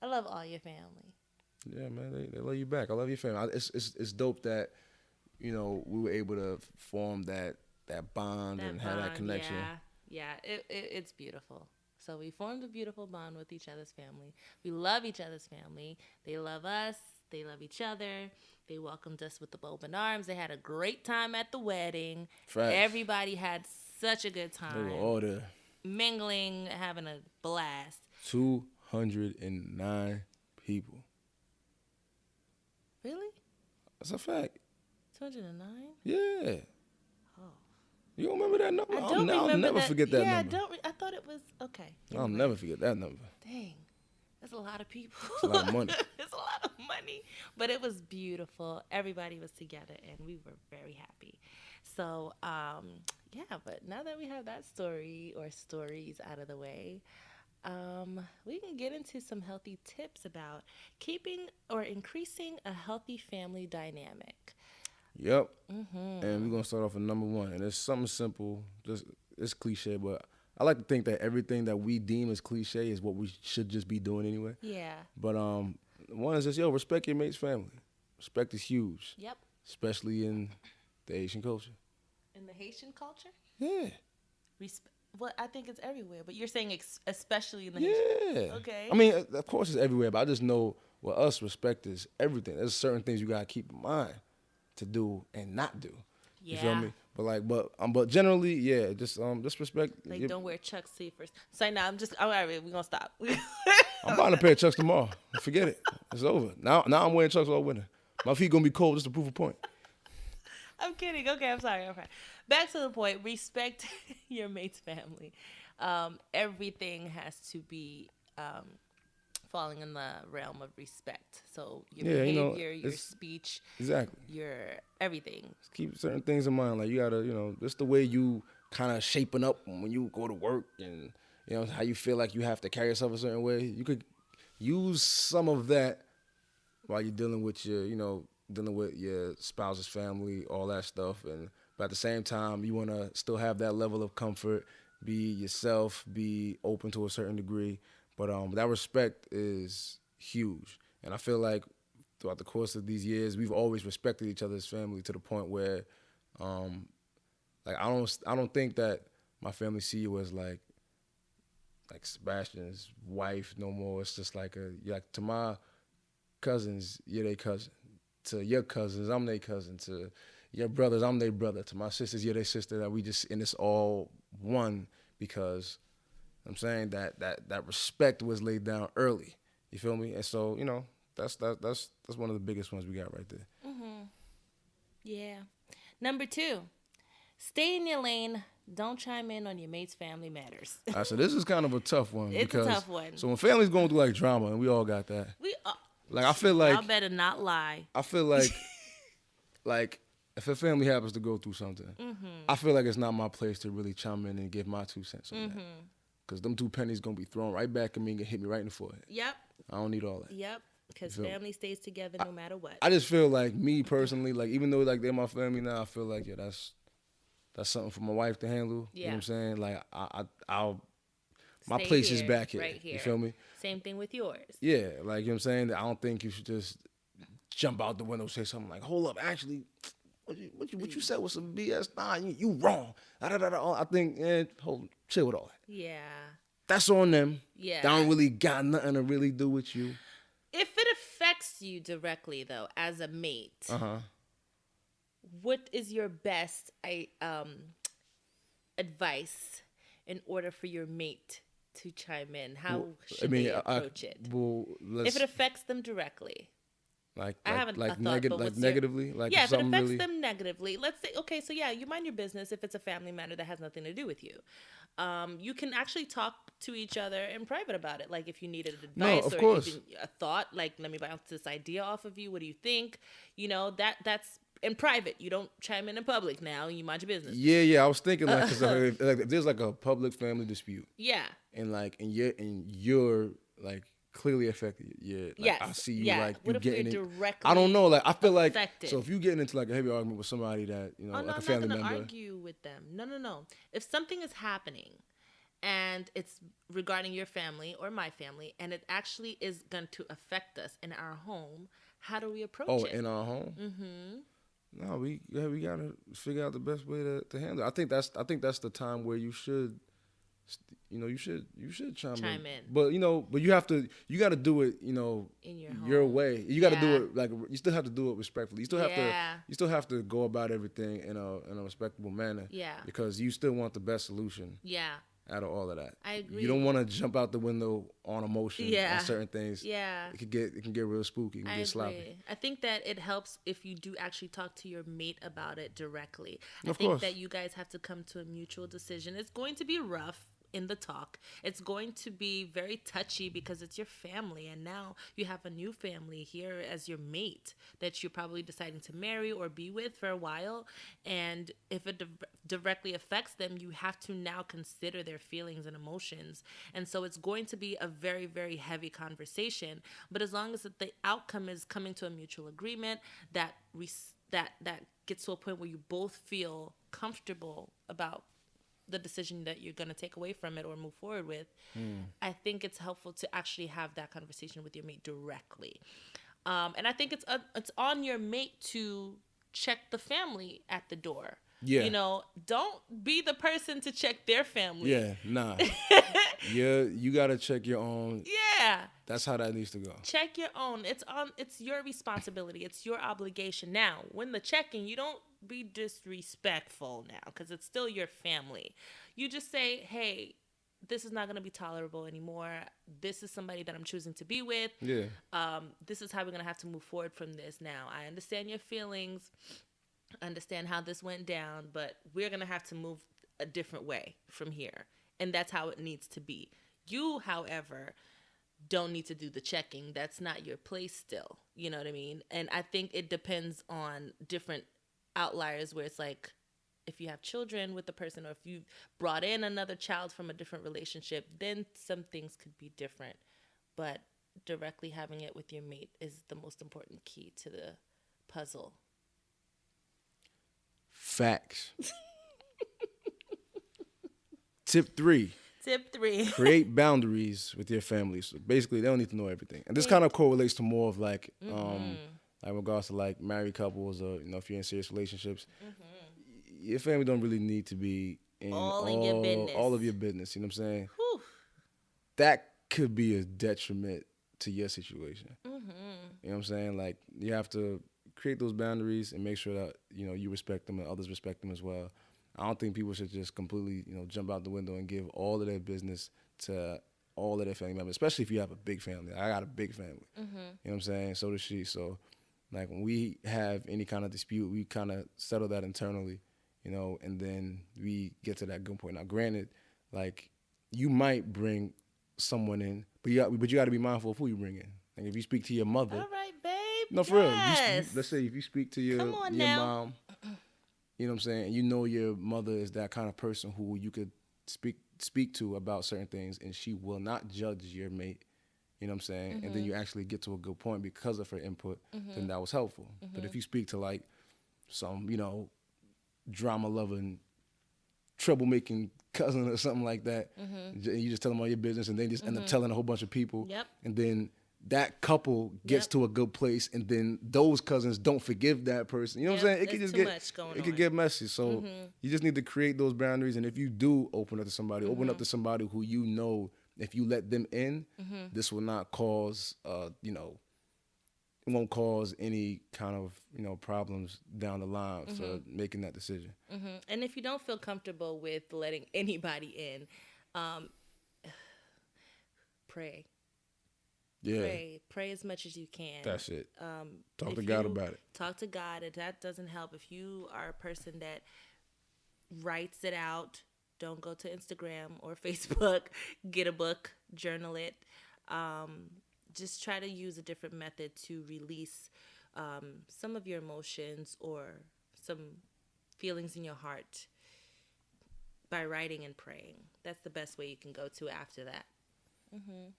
S1: I love all your family.
S2: Yeah, man, they love you back. I love your family. It's dope that we were able to form that bond and have that connection.
S1: Yeah. It's beautiful. So we formed a beautiful bond with each other's family. We love each other's family. They love us. They love each other. They welcomed us with open arms. They had a great time at the wedding.
S2: Facts.
S1: Everybody had such a good
S2: They
S1: time.
S2: were all there.
S1: Mingling, having a blast.
S2: 209 people.
S1: Really?
S2: That's a fact.
S1: 209?
S2: Yeah.
S1: Oh.
S2: You don't remember that number?
S1: I don't remember
S2: I'll never
S1: that.
S2: forget that
S1: yeah,
S2: number.
S1: I thought it was okay.
S2: I'll
S1: Anyway.
S2: never forget that number.
S1: Dang, that's a lot of people.
S2: It's a lot of money.
S1: It's a lot of money, but it was beautiful. Everybody was together, and we were very happy. So, yeah. But now that we have that story or stories out of the way, we can get into some healthy tips about keeping or increasing a healthy family dynamic.
S2: Yep. And we're going to start off with number one. And it's something simple. It's cliche, but I like to think that everything that we deem as cliche is what we should just be doing anyway.
S1: Yeah.
S2: But one is just, respect your mate's family. Respect is huge.
S1: Yep.
S2: Especially in the Asian culture.
S1: In the Haitian culture?
S2: Yeah.
S1: Well, I think it's everywhere, but you're saying especially in the
S2: Yeah.
S1: Okay.
S2: I mean, of course it's everywhere, but I just know with us, respect is everything. There's certain things you gotta keep in mind to do and not do. You feel
S1: Yeah.
S2: me? But generally, yeah, just respect.
S1: Like, don't wear Chucks to your first. So now all right, we're gonna stop.
S2: I'm buying a pair of Chucks tomorrow. Forget it. It's over. Now I'm wearing Chucks all winter. My feet gonna be cold just to prove a point.
S1: I'm kidding. Okay, I'm sorry. Okay. Back to the point. Respect your mate's family. Everything has to be falling in the realm of respect. So your
S2: Yeah,
S1: behavior, your speech,
S2: exactly.
S1: your everything.
S2: Just keep certain things in mind. Like you gotta, just the way you kind of shaping up when you go to work, and how you feel like you have to carry yourself a certain way. You could use some of that while you're dealing with your spouse's family, all that stuff, but at the same time, you want to still have that level of comfort, be yourself, be open to a certain degree. But that respect is huge, and I feel like throughout the course of these years, we've always respected each other's family to the point where, like I don't think that my family see you as like Sebastian's wife no more. It's just like to my cousins, you're their cousin. To your cousins, I'm their cousin. To your brothers, I'm their brother. To my sisters, you're their sister. That we just and it's all one because I'm saying that respect was laid down early. You feel me? And so that's one of the biggest ones we got right there.
S1: Mm-hmm. Yeah. Number 2, stay in your lane. Don't chime in on your mate's family matters.
S2: All right, so this is kind of a tough one.
S1: It's a tough one.
S2: So when families going through like drama, and we all got that. Like I feel like
S1: y'all better not lie.
S2: I feel like like if a family happens to go through something, I feel like it's not my place to really chime in and give my 2 cents on that. Because them 2 pennies gonna be thrown right back at me and hit me right in the forehead.
S1: Yep.
S2: I don't need all that.
S1: Yep. Because family stays together no matter what.
S2: I just feel like me personally, like even though like they're my family now, I feel like that's something for my wife to handle.
S1: Yeah.
S2: You know what I'm saying? Like I'll my
S1: Stay
S2: place
S1: here,
S2: is back here.
S1: Right here.
S2: You feel me?
S1: Same thing with yours.
S2: Yeah, like you know what I'm saying? I don't think you should just jump out the window and say something like, hold up, actually, what you said was some BS. Nah, you wrong. I think, chill with all that.
S1: Yeah.
S2: That's on them.
S1: Yeah.
S2: They don't really got nothing to really do with you.
S1: If it affects you directly, though, as a mate, what is your best advice in order for your mate to chime in? How should they approach it? If it affects them directly.
S2: Negatively? Like
S1: if it affects them negatively, let's say, okay, so you mind your business if it's a family matter that has nothing to do with you. You can actually talk to each other in private about it. Like if you needed advice even a thought, like let me bounce this idea off of you. What do you think? That's in private. You don't chime in public now. You mind your business.
S2: Yeah. I was thinking cause if there's like a public family dispute.
S1: Yeah.
S2: And you're like clearly affected. Yeah. Like, I see you like you getting it. Directly I don't know. Like I feel affected. So if you getting into like a heavy argument with somebody that like a family member. I'm not gonna
S1: argue with them. No. If something is happening, and it's regarding your family or my family, and it actually is going to affect us in our home, how do we approach it?
S2: Oh, in our home. No, we gotta figure out the best way to handle it. I think that's the time where you should. You should chime in. But you got to do it, in your way. You got to do it like you still have to do it respectfully. You still have to go about everything in a respectable manner. Yeah. Because you still want the best solution. Yeah. Out of all of that.
S1: I agree.
S2: You don't want to jump out the window on emotion on certain things. Yeah. It can get real spooky. It can get sloppy.
S1: I think that it helps if you do actually talk to your mate about it directly. I think that you guys have to come to a mutual decision. It's going to be rough in the talk. It's going to be very touchy because it's your family, and now you have a new family here as your mate that you're probably deciding to marry or be with for a while. And if it directly affects them, you have to now consider their feelings and emotions. And so it's going to be a very, very heavy conversation. But as long as the outcome is coming to a mutual agreement that gets to a point where you both feel comfortable about the decision that you're going to take away from it or move forward with, I think it's helpful to actually have that conversation with your mate directly. And I think it's on your mate to check the family at the door.
S2: Yeah.
S1: Don't be the person to check their family.
S2: Yeah, nah. Yeah, you gotta check your own.
S1: Yeah.
S2: That's how that needs to go.
S1: Check your own. It's your responsibility. It's your obligation. Now, when the checking, you don't be disrespectful now because it's still your family. You just say, "Hey, this is not going to be tolerable anymore. This is somebody that I'm choosing to be with.
S2: Yeah.
S1: This is how we're going to have to move forward from this now. I understand your feelings, understand how this went down, but we're going to have to move a different way from here." And that's how it needs to be. You, however, don't need to do the checking. That's not your place still. You know what I mean? And I think it depends on different outliers where it's like, if you have children with the person or if you brought in another child from a different relationship, then some things could be different. But directly having it with your mate is the most important key to the puzzle.
S2: Facts. Tip 3.
S1: Tip 3.
S2: Create boundaries with your family. So basically, they don't need to know everything. And this kind of correlates to more of like, like regards to like married couples or if you're in serious relationships, your family don't really need to be in all of your business. You know what I'm saying?
S1: Whew.
S2: That could be a detriment to your situation. You know what I'm saying? Like you have to create those boundaries and make sure that you respect them and others respect them as well. I don't think people should just completely, jump out the window and give all of their business to all of their family members, especially if you have a big family. I got a big family. You know what I'm saying? So does she. So, like, when we have any kind of dispute, we kind of settle that internally, and then we get to that good point. Now, granted, like, you might bring someone in, but you got to be mindful of who you bring in. Like, if you speak to your mother.
S1: All right, babe.
S2: No, for real. Let's say if you speak to your mom. You know what I'm saying? Your mother is that kind of person who you could speak to about certain things, and she will not judge your mate. You know what I'm saying? And then you actually get to a good point because of her input, then that was helpful. But if you speak to like some, drama-loving, troublemaking cousin or something like that, and you just tell them all your business, and they just end up telling a whole bunch of people, and then that couple gets to a good place, and then those cousins don't forgive that person. You know what I'm saying? It could just get messy. So you just need to create those boundaries. And if you do open up to somebody, open up to somebody who if you let them in, this will not cause, it won't cause any kind of problems down the line for making that decision.
S1: And if you don't feel comfortable with letting anybody in, pray.
S2: Yeah.
S1: Pray as much as you can.
S2: That's it. Talk to God about it.
S1: Talk to God. If that doesn't help, if you are a person that writes it out, don't go to Instagram or Facebook. Get a book, journal it. Just try to use a different method to release some of your emotions or some feelings in your heart by writing and praying. That's the best way you can go to after that.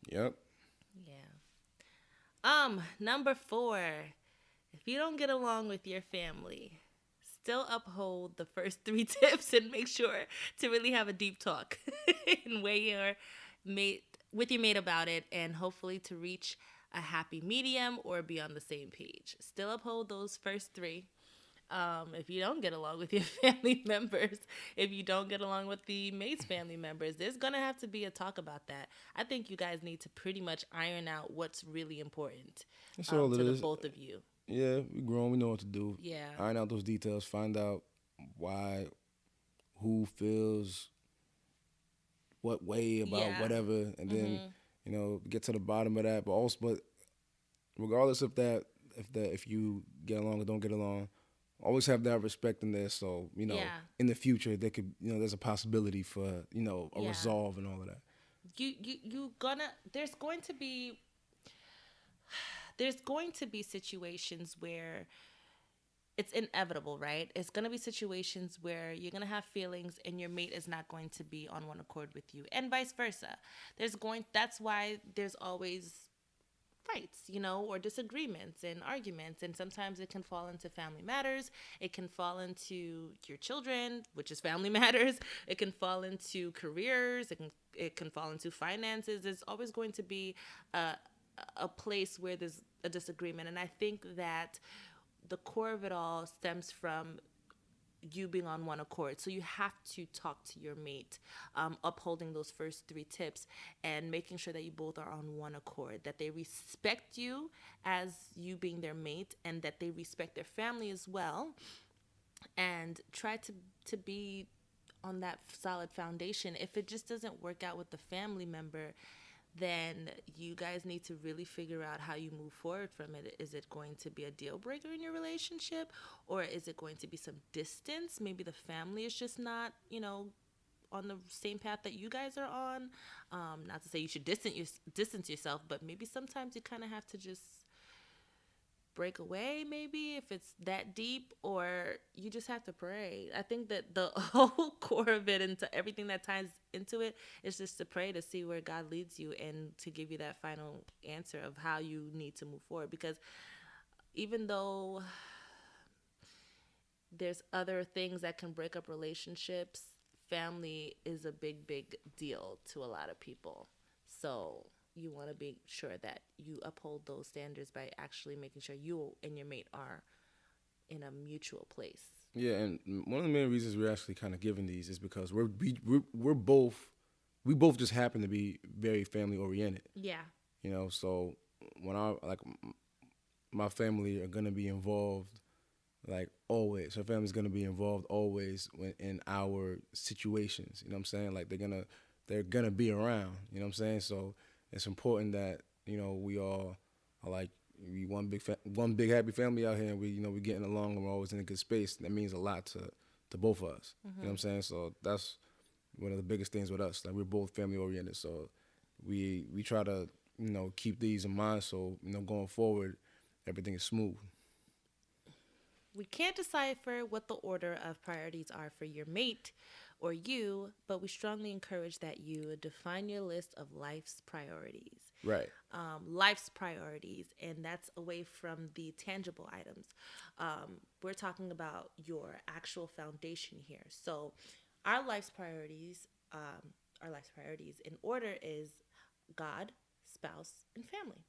S2: Yep.
S1: Yeah. Number 4, if you don't get along with your family, still uphold the first 3 tips and make sure to really have a deep talk and weigh your mate with your mate about it, and hopefully to reach a happy medium or be on the same page. Still uphold those first 3. If you don't get along with your family members, if you don't get along with the mate's family members, there's going to have to be a talk about that. I think you guys need to pretty much iron out what's really important to the both of you.
S2: Yeah, we're grown. We know what to do.
S1: Yeah.
S2: Iron out those details. Find out who feels what way about whatever, and then, get to the bottom of that. But regardless of that, if you get along or don't get along, always have that respect in there, so in the future there could there's a possibility for a resolve and all of that. There's going to be situations where it's inevitable, right? It's going to be situations where you're going to have feelings and your mate is not going to be on one accord with you, and vice versa. That's why there's always fights, or disagreements and arguments. And sometimes it can fall into family matters. It can fall into your children, which is family matters. It can fall into careers. It can fall into finances. There's always going to be a place where there's a disagreement. And I think that the core of it all stems from
S1: you being on one accord. So you have to talk to your mate, upholding those first three tips and making sure that you both are on one accord, that they respect you as you being their mate, and that they respect their family as well, and try to be on that solid foundation. If it just doesn't work out with the family member, then you guys need to really figure out how you move forward from it. Is it going to be a deal breaker in your relationship, or is it going to be some distance? Maybe the family is just not, on the same path that you guys are on. Not to say you should distance yourself, but maybe sometimes you kind of have to just break away, maybe if it's that deep, or you just have to pray. I think that the whole core of it, into everything that ties into it, is just to pray to see where God leads you and to give you that final answer of how you need to move forward. Because even though there's other things that can break up relationships, family is a big deal to a lot of people. So you want to be sure that you uphold those standards by actually making sure you and your mate are in a mutual place.
S2: Yeah, and one of the main reasons we're actually kind of giving these is because we're both we both just happen to be very family oriented.
S1: Yeah.
S2: So when my family are gonna be involved, like always. Her family's gonna be involved always when in our situations. You know what I'm saying? Like they're gonna be around. You know what I'm saying? So it's important that we all are like we one big happy family out here, and we're getting along and we're always in a good space. That means a lot to both of us. You know what I'm saying? So that's one of the biggest things with us. Like we're both family oriented, so we try to keep these in mind. So going forward, everything is smooth.
S1: We can't decipher what the order of priorities are for your mate or you, but we strongly encourage that you define your list of life's priorities.
S2: Right.
S1: Life's priorities, and that's away from the tangible items. We're talking about your actual foundation here. So, our life's priorities, in order is God, spouse, and family.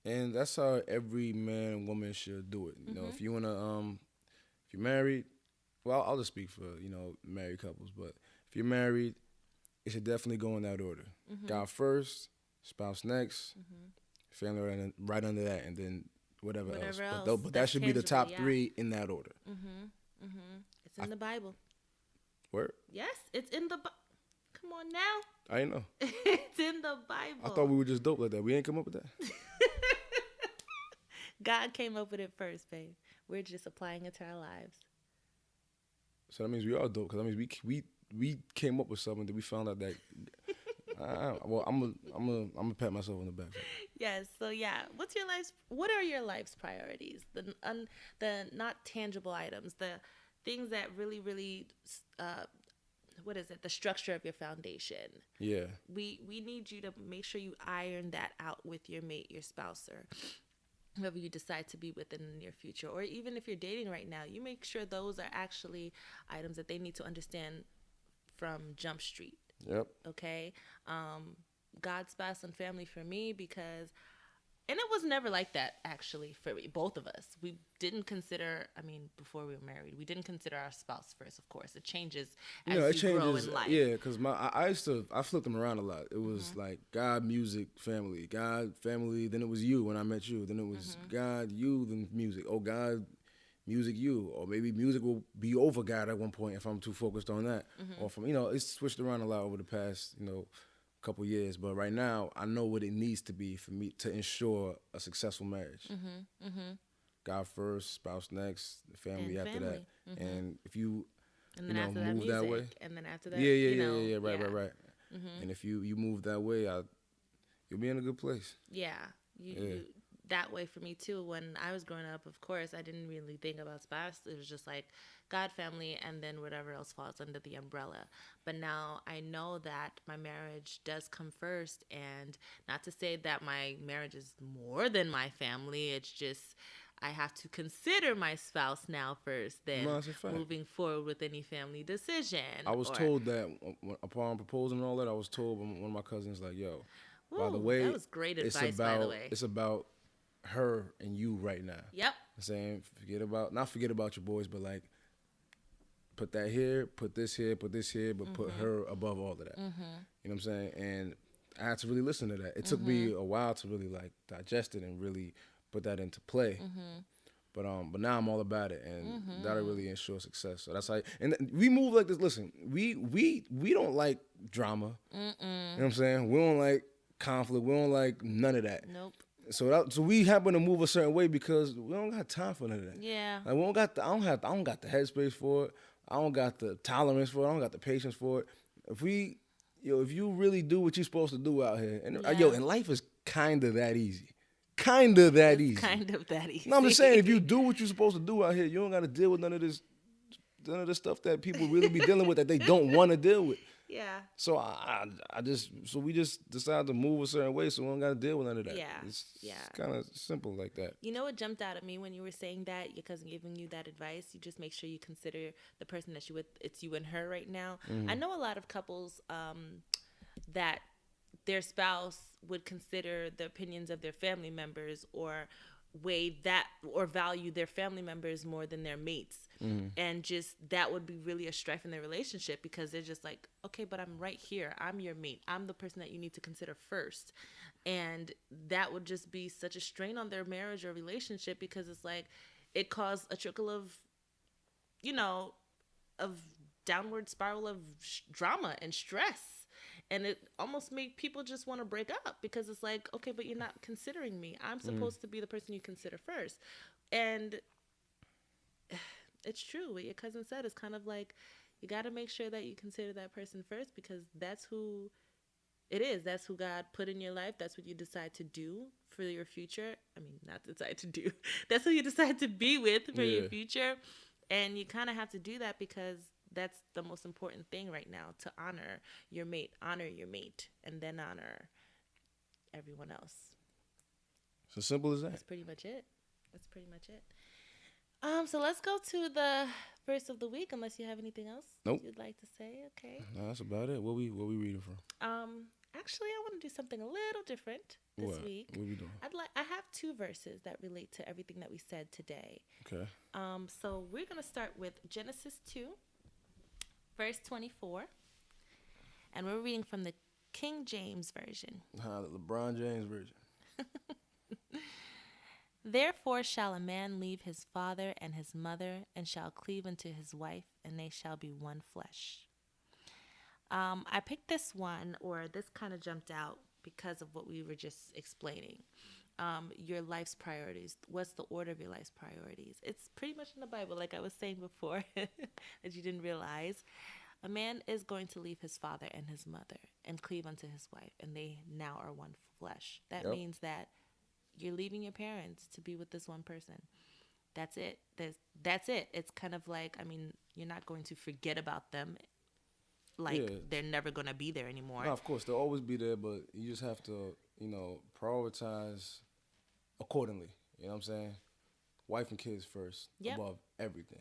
S2: And that's how every man and woman should do it. If you wanna, if you're married, well, I'll just speak for married couples. But if you're married, it should definitely go in that order. God first, spouse next, family right under that, and then whatever else.
S1: Whatever else.
S2: But that
S1: That's
S2: should be the
S1: tangible,
S2: top
S1: yeah.
S2: three in that order.
S1: It's in the Bible.
S2: Word?
S1: Yes, it's in the Bible. Come on now.
S2: I didn't know.
S1: It's in the Bible.
S2: I thought we were just dope like that. We ain't come up with that.
S1: God came up with it first, babe. We're just applying it to our lives.
S2: So that means we are dope. Because that means we came up with something that we found out that. Well, I'm gonna pat myself on the back.
S1: Yes. So yeah, what are your life's priorities? The not tangible items, the things that really what is it? The structure of your foundation.
S2: Yeah.
S1: We need you to make sure you iron that out with your mate, your spouse, or whoever you decide to be with in the near future. Or even if you're dating right now, you make sure those are actually items that they need to understand from Jump Street.
S2: Yep.
S1: Okay. God, spouse, and family for me, because, and it was never like that actually for both of us. We didn't consider, before we were married, we didn't consider our spouse first. Of course, it changes as you grow in life.
S2: Yeah, because I flipped them around a lot. It was like God, music, family. God, family. Then it was you when I met you. Then it was God, you, then music. Oh, God, music, you. Or maybe music will be over God at one point if I'm too focused on that. Or it's switched around a lot over the past couple years. But right now, I know what it needs to be for me to ensure a successful marriage. God first, spouse next, the family
S1: And
S2: after
S1: family.
S2: that. And if you
S1: And then after that,
S2: move
S1: music.
S2: that way,
S1: And then after that,
S2: yeah, right. And if you move that way, you'll be in a good place.
S1: Yeah, you that way for me too. When I was growing up, of course, I didn't really think about spouse. It was just like God, family, and then whatever else falls under the umbrella. But now I know that my marriage does come first, and not to say that my marriage is more than my family. It's just I have to consider my spouse now first, then
S2: No, that's a fact.
S1: moving forward with any family decision.
S2: I was told that upon proposing and all that, I was told by one of my cousins, like, yo, by the
S1: Ooh,
S2: way,
S1: that was great advice, by the way.
S2: It's about her and you right now.
S1: Yep.
S2: I'm saying, not forget about your boys, but like, put that here, put this here, put this here, but put
S1: Mm-hmm.
S2: her above all of that.
S1: Mm-hmm.
S2: You know what I'm saying? And I had to really listen to that. It took
S1: Mm-hmm.
S2: me a while to really like digest it and really put that into play.
S1: Mm-hmm.
S2: But now I'm all about it, and that'll
S1: Mm-hmm.
S2: really ensure success. So that's how. And we move like this. Listen, we don't like drama. You know what I'm saying? We don't like conflict. We don't like none of that.
S1: Nope.
S2: So we happen to move a certain way because we don't got time for none of that.
S1: Yeah.
S2: Like we don't got I don't got the headspace for it. I don't got the tolerance for it. I don't got the patience for it. If you really do what you're supposed to do out here, and
S1: Yeah.
S2: and life is kind of that easy. Kind of that
S1: It's
S2: easy.
S1: kind of that easy.
S2: No, I'm just saying, if you do what you're supposed to do out here, you don't got to deal with none of this stuff that people really be dealing with that they don't want to deal with.
S1: Yeah.
S2: So we just decided to move a certain way, so we don't got to deal with none of that.
S1: Yeah.
S2: It's
S1: Yeah.
S2: kind of simple like that.
S1: You know what jumped out at me when you were saying that, your cousin giving you that advice? You just make sure you consider the person that you with. It's you and her right now. I know a lot of couples that their spouse would consider the opinions of their family members or weigh that or value their family members more than their mates. And just that would be really a strife in their relationship because they're just like, okay, but I'm right here. I'm your mate. I'm the person that you need to consider first. And that would just be such a strain on their marriage or relationship because it's like it caused a trickle of, of downward spiral of drama and stress. And it almost made people just want to break up because it's like, okay, but you're not considering me. I'm supposed to be the person you consider first. And it's true. What your cousin said is kind of like, you got to make sure that you consider that person first because that's who it is. That's who God put in your life. That's what you decide to do for your future. I mean, not decide to do. That's who you decide to be with for your future. And you kind of have to do that because that's the most important thing right now, to honor your mate, and then honor everyone else.
S2: It's as simple as that.
S1: That's pretty much it. So let's go to the verse of the week, unless you have anything else you'd like to say. Okay.
S2: No, that's about it. What we reading from?
S1: Actually, I want to do something a little different this week.
S2: What we doing?
S1: I have two verses that relate to everything that we said today.
S2: Okay.
S1: So we're gonna start with Genesis 2, verse 24, and we're reading from the King James Version.
S2: The LeBron James version.
S1: Therefore shall a man leave his father and his mother, and shall cleave unto his wife, and they shall be one flesh. I picked this one, or this kind of jumped out because of what we were just explaining. Your life's priorities. What's the order of your life's priorities? It's pretty much in the Bible, like I was saying before, that you didn't realize. A man is going to leave his father and his mother and cleave unto his wife, and they now are one flesh. That means that you're leaving your parents to be with this one person. That's it. That's it. It's kind of like, I mean, you're not going to forget about them. They're never going to be there anymore.
S2: No, of course, they'll always be there, but you just have to, prioritize accordingly. You know what I'm saying? Wife and kids first above everything.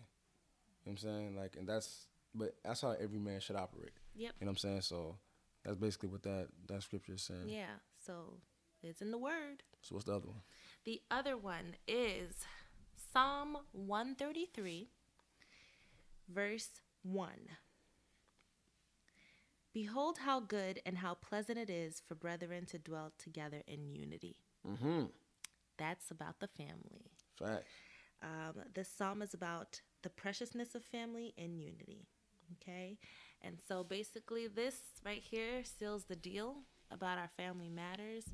S2: You know what I'm saying? But that's how every man should operate.
S1: Yep.
S2: You know what I'm saying? So that's basically what that scripture is saying.
S1: Yeah. So it's in the Word.
S2: So what's the other one?
S1: The other one is Psalm 133, verse 1. Behold how good and how pleasant it is for brethren to dwell together in unity. That's about the family.
S2: Fact.
S1: This psalm is about the preciousness of family and unity. Okay? And so basically this right here seals the deal about our family matters.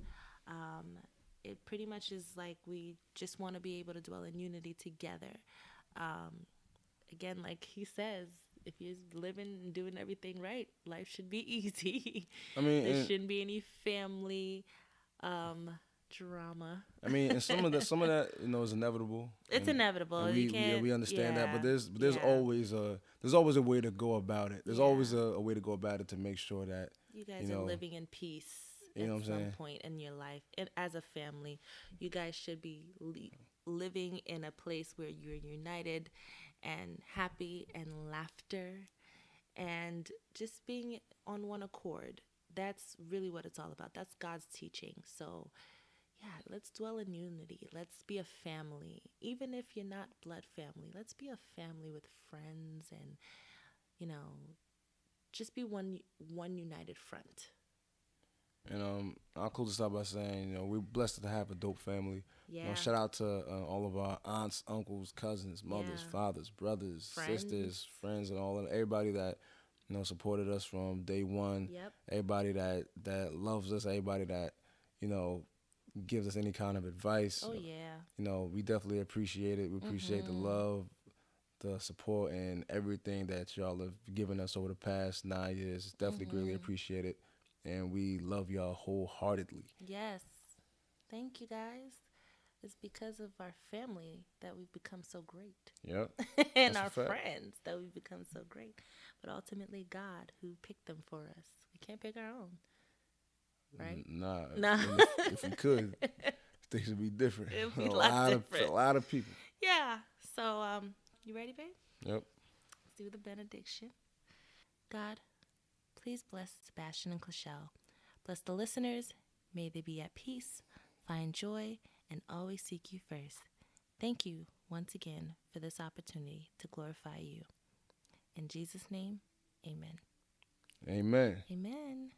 S1: It pretty much is like we just want to be able to dwell in unity together. Again, like he says, if you're living and doing everything right, life should be easy.
S2: I mean,
S1: there shouldn't be any family drama.
S2: I mean, and some of that, is inevitable.
S1: It's inevitable.
S2: And we understand that, but there's always a way to go about it. There's always a way to go about it to make sure that
S1: you guys are living in peace.
S2: You know what I'm saying?
S1: At some point in your life, and as a family, you guys should be living in a place where you're united and happy and laughter and just being on one accord. That's really what it's all about. That's God's teaching. So yeah, let's dwell in unity. Let's be a family. Even if you're not blood family, let's be a family with friends and you know, just be one united front.
S2: And I'll close this out by saying, we're blessed to have a dope family.
S1: Yeah.
S2: Shout out to all of our aunts, uncles, cousins, mothers,
S1: Yeah.
S2: fathers, brothers,
S1: Friends.
S2: sisters, friends, and everybody that supported us from day one.
S1: Yep.
S2: Everybody that loves us. Everybody that gives us any kind of advice.
S1: Oh yeah.
S2: We definitely appreciate it. We appreciate the love, the support, and everything that y'all have given us over the past 9 years. It's definitely greatly appreciated. And we love y'all wholeheartedly.
S1: Yes. Thank you, guys. It's because of our family that we've become so great.
S2: Yep.
S1: And our friends that we've become so great. But ultimately, God who picked them for us. We can't pick our own. Right?
S2: Nah.
S1: Nah.
S2: If we could, things would be different.
S1: It would be a lot different.
S2: A lot of people.
S1: Yeah. So, you ready, babe?
S2: Yep.
S1: Let's do the benediction. God, please bless Sebastien and Claushelle. Bless the listeners. May they be at peace, find joy, and always seek you first. Thank you once again for this opportunity to glorify you. In Jesus' name, amen.
S2: Amen.
S1: Amen.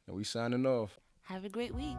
S2: And we signing off.
S1: Have a great week.